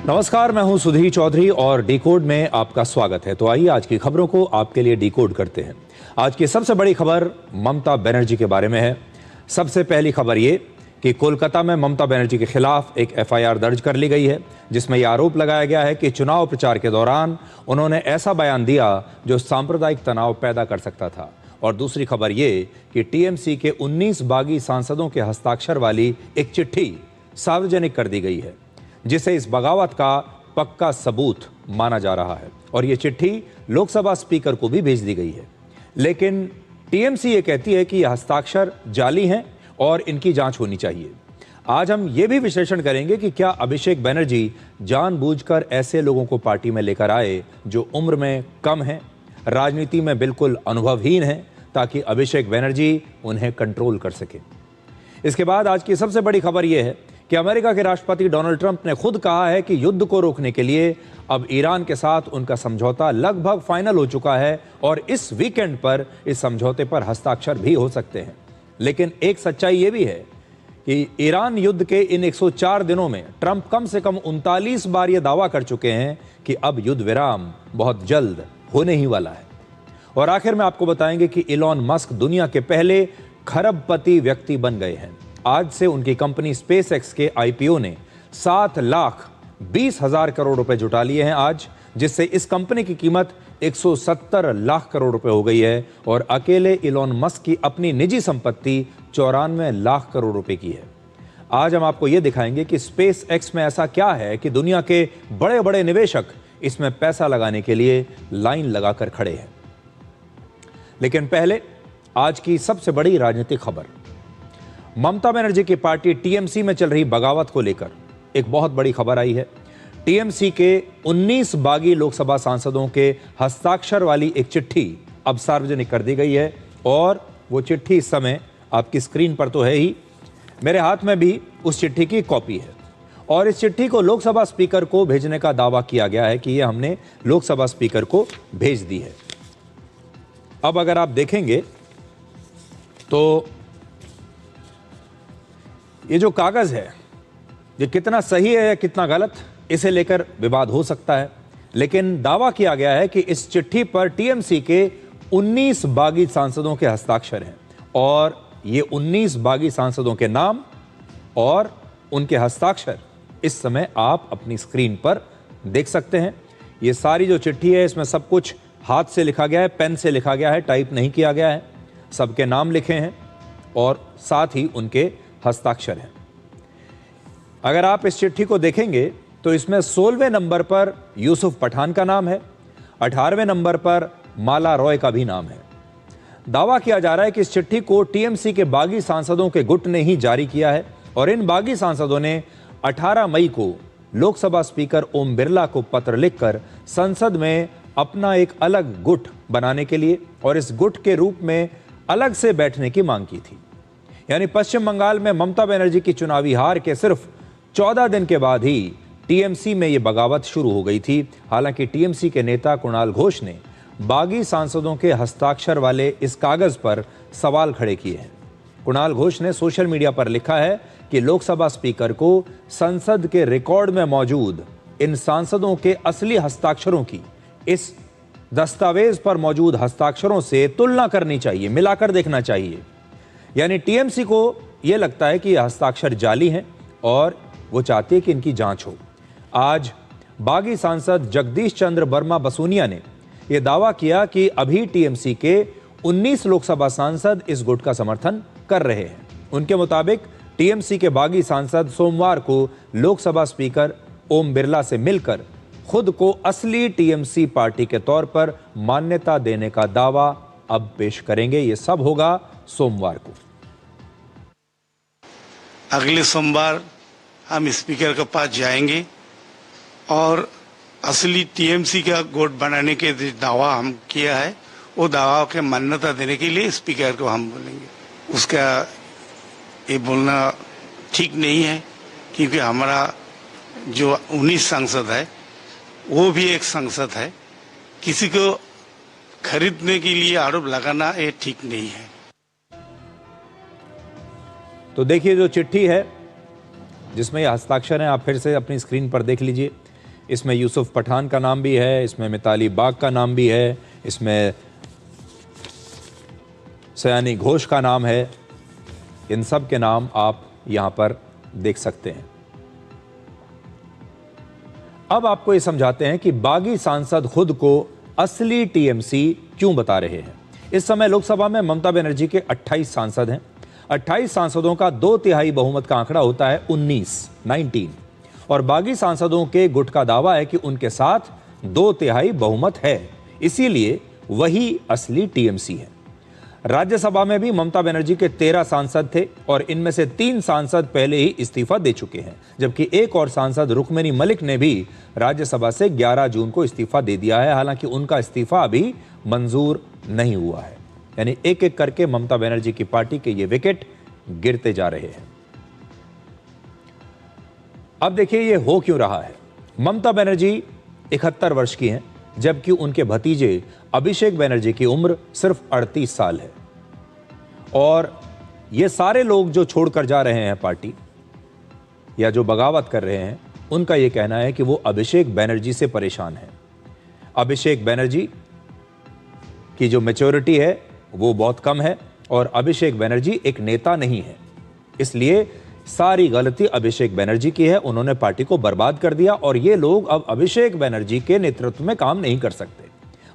नमस्कार, मैं हूं सुधीर चौधरी और डिकोड में आपका स्वागत है। तो आइए आज की खबरों को आपके लिए डिकोड करते हैं। आज की सबसे बड़ी खबर ममता बनर्जी के बारे में है। सबसे पहली खबर ये कि कोलकाता में ममता बनर्जी के खिलाफ एक FIR दर्ज कर ली गई है, जिसमें यह आरोप लगाया गया है कि चुनाव प्रचार के दौरान उन्होंने ऐसा बयान दिया जो सांप्रदायिक तनाव पैदा कर सकता था। और दूसरी खबर ये कि TMC के 19 बागी सांसदों के हस्ताक्षर वाली एक चिट्ठी सार्वजनिक कर दी गई है, जिसे इस बगावत का पक्का सबूत माना जा रहा है। और ये चिट्ठी लोकसभा स्पीकर को भी भेज दी गई है। लेकिन TMC ये कहती है कि ये हस्ताक्षर जाली हैं और इनकी जांच होनी चाहिए। आज हम ये भी विश्लेषण करेंगे कि क्या अभिषेक बनर्जी जानबूझकर ऐसे लोगों को पार्टी में लेकर आए जो उम्र में कम हैं, राजनीति में बिल्कुल अनुभवहीन हैं, ताकि अभिषेक बनर्जी उन्हें कंट्रोल कर सके। इसके बाद आज की सबसे बड़ी खबर यह है कि अमेरिका के राष्ट्रपति डोनाल्ड ट्रंप ने खुद कहा है कि युद्ध को रोकने के लिए अब ईरान के साथ उनका समझौता लगभग फाइनल हो चुका है और इस वीकेंड पर इस समझौते पर हस्ताक्षर भी हो सकते हैं। लेकिन एक सच्चाई ये भी है कि ईरान युद्ध के इन 104 दिनों में ट्रंप कम से कम 39 बार यह दावा कर चुके हैं कि अब युद्ध विराम बहुत जल्द होने ही वाला है। और आखिर में आपको बताएंगे कि इलॉन मस्क दुनिया के पहले खरबपति व्यक्ति बन गए हैं। आज से उनकी कंपनी SpaceX के IPO ने 7,20,000 करोड़ रुपए जुटा लिए हैं आज, जिससे इस कंपनी की कीमत 170 लाख करोड़ रुपए हो गई है। और अकेले इलॉन मस्क की अपनी निजी संपत्ति 94 लाख करोड़ रुपए की है। आज हम आपको यह दिखाएंगे कि SpaceX में ऐसा क्या है कि दुनिया के बड़े बड़े निवेशक इसमें पैसा लगाने के लिए लाइन लगाकर खड़े हैं। लेकिन पहले आज की सबसे बड़ी राजनीतिक खबर, ममता बनर्जी की पार्टी TMC में चल रही बगावत को लेकर एक बहुत बड़ी खबर आई है। TMC के 19 बागी लोकसभा सांसदों के हस्ताक्षर वाली एक चिट्ठी अब सार्वजनिक कर दी गई है और वो चिट्ठी इस समय आपकी स्क्रीन पर तो है ही, मेरे हाथ में भी उस चिट्ठी की कॉपी है। और इस चिट्ठी को लोकसभा स्पीकर को भेजने का दावा किया गया है कि ये हमने लोकसभा स्पीकर को भेज दी है। अब अगर आप देखेंगे तो ये जो कागज है ये कितना सही है या कितना गलत, इसे लेकर विवाद हो सकता है। लेकिन दावा किया गया है कि इस चिट्ठी पर TMC के 19 बागी सांसदों के हस्ताक्षर हैं और ये 19 बागी सांसदों के नाम और उनके हस्ताक्षर इस समय आप अपनी स्क्रीन पर देख सकते हैं। ये सारी जो चिट्ठी है इसमें सब कुछ हाथ से लिखा गया है, पेन से लिखा गया है, टाइप नहीं किया गया है। सबके नाम लिखे हैं और साथ ही उनके हस्ताक्षर हैं। अगर आप इस चिट्ठी को देखेंगे तो इसमें 16वें नंबर पर यूसुफ पठान का नाम है, 18वें नंबर पर माला रॉय का भी नाम है। दावा किया जा रहा है कि इस चिट्ठी को TMC के बागी सांसदों के गुट ने ही जारी किया है और इन बागी सांसदों ने 18 मई को लोकसभा स्पीकर ओम बिरला को पत्र लिखकर संसद में अपना एक अलग गुट बनाने के लिए और इस गुट के रूप में अलग से बैठने की मांग की थी। यानी पश्चिम बंगाल में ममता बनर्जी की चुनावी हार के सिर्फ 14 दिन के बाद ही TMC में यह बगावत शुरू हो गई थी। हालांकि TMC के नेता कुणाल घोष ने बागी सांसदों के हस्ताक्षर वाले इस कागज पर सवाल खड़े किए हैं। कुणाल घोष ने सोशल मीडिया पर लिखा है कि लोकसभा स्पीकर को संसद के रिकॉर्ड में मौजूद इन सांसदों के असली हस्ताक्षरों की इस दस्तावेज पर मौजूद हस्ताक्षरों से तुलना करनी चाहिए, मिलाकर देखना चाहिए। यानी TMC को यह लगता है कि यह हस्ताक्षर जाली हैं और वो चाहते हैं कि इनकी जांच हो। आज बागी सांसद जगदीश चंद्र वर्मा बसूनिया ने यह दावा किया कि अभी टीएमसी के 19 लोकसभा सांसद इस गुट का समर्थन कर रहे हैं। उनके मुताबिक टीएमसी के बागी सांसद सोमवार को लोकसभा स्पीकर ओम बिरला से मिलकर खुद को असली टीएमसी पार्टी के तौर पर मान्यता देने का दावा अब पेश करेंगे। यह सब होगा सोमवार को। अगले सोमवार हम स्पीकर के पास जाएंगे और असली टीएमसी का गुट बनाने के दावा हम किया है, वो दावा के मान्यता देने के लिए स्पीकर को हम बोलेंगे। उसका ये बोलना ठीक नहीं है, क्योंकि हमारा जो 19 सांसद है वो भी एक सांसद है। किसी को खरीदने के लिए आरोप लगाना ये ठीक नहीं है। तो देखिए जो चिट्ठी है जिसमें यह हस्ताक्षर है, आप फिर से अपनी स्क्रीन पर देख लीजिए। इसमें यूसुफ पठान का नाम भी है, इसमें मिताली बाग का नाम भी है, इसमें सयानी घोष का नाम है। इन सब के नाम आप यहां पर देख सकते हैं। अब आपको ये समझाते हैं कि बागी सांसद खुद को असली टीएमसी क्यों बता रहे हैं। इस समय लोकसभा में ममता बनर्जी के 28 सांसद हैं। 28 सांसदों का 2/3 बहुमत का आंकड़ा होता है 19 और बागी सांसदों के गुट का दावा है कि उनके साथ 2/3 बहुमत है, इसीलिए वही असली टीएमसी है। राज्यसभा में भी ममता बनर्जी के 13 सांसद थे और इनमें से 3 सांसद पहले ही इस्तीफा दे चुके हैं, जबकि एक और सांसद रुक्मिनी मलिक ने भी राज्यसभा से 11 जून को इस्तीफा दे दिया है। हालांकि उनका इस्तीफा अभी मंजूर नहीं हुआ है। यानी एक एक करके ममता बनर्जी की पार्टी के ये विकेट गिरते जा रहे हैं। अब देखिए ये हो क्यों रहा है। ममता बनर्जी 71 वर्ष की हैं, जबकि उनके भतीजे अभिषेक बनर्जी की उम्र सिर्फ 38 साल है। और ये सारे लोग जो छोड़कर जा रहे हैं पार्टी या जो बगावत कर रहे हैं, उनका ये कहना है कि वो अभिषेक बनर्जी से परेशान है। अभिषेक बनर्जी की जो मैच्योरिटी है वो बहुत कम है और अभिषेक बनर्जी एक नेता नहीं है, इसलिए सारी गलती अभिषेक बनर्जी की है। उन्होंने पार्टी को बर्बाद कर दिया और ये लोग अब अभिषेक बनर्जी के नेतृत्व में काम नहीं कर सकते।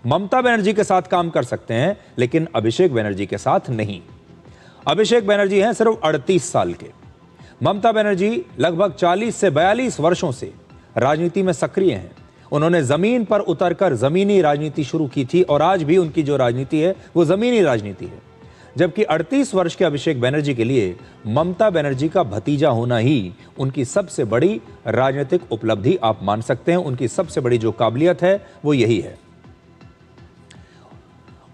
ममता बनर्जी के साथ काम कर सकते हैं, लेकिन अभिषेक बनर्जी के साथ नहीं। अभिषेक बनर्जी हैं सिर्फ 38 साल के। ममता बनर्जी लगभग 40 से 42 वर्षों से राजनीति में सक्रिय हैं। उन्होंने जमीन पर उतरकर जमीनी राजनीति शुरू की थी और आज भी उनकी जो राजनीति है वो जमीनी राजनीति है। जबकि 38 वर्ष के अभिषेक बनर्जी के लिए ममता बनर्जी का भतीजा होना ही उनकी सबसे बड़ी राजनीतिक उपलब्धि आप मान सकते हैं। उनकी सबसे बड़ी जो काबिलियत है वो यही है।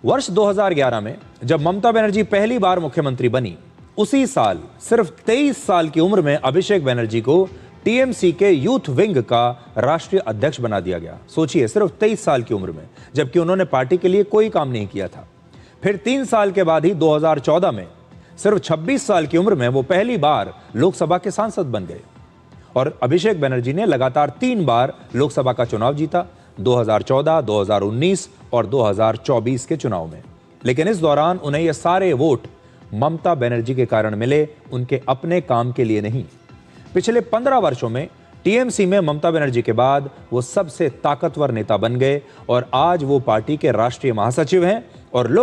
वर्ष 2011 में जब ममता बनर्जी पहली बार मुख्यमंत्री बनी, उसी साल सिर्फ 23 साल की उम्र में अभिषेक बनर्जी को टीएमसी के यूथ विंग का राष्ट्रीय अध्यक्ष बना दिया गया। सोचिए, सिर्फ 23 साल की उम्र में, जबकि उन्होंने पार्टी के लिए कोई काम नहीं किया था। फिर 3 साल के बाद ही 2014 में सिर्फ 26 साल की उम्र में वो पहली बार लोकसभा के सांसद बन गए और अभिषेक बनर्जी ने लगातार 3 बार लोकसभा का चुनाव जीता, 2014, 2019 और 2024 के चुनाव में। लेकिन इस दौरान उन्हें ये सारे वोट ममता बनर्जी के कारण मिले, उनके अपने काम के लिए नहीं। पिछले 15 वर्षों में टीएमसी में ममता बनर्जी के बाद वो सबसे ताकतवर नेता बन गए और आज वो पार्टी के राष्ट्रीय महासचिव हैं और लोग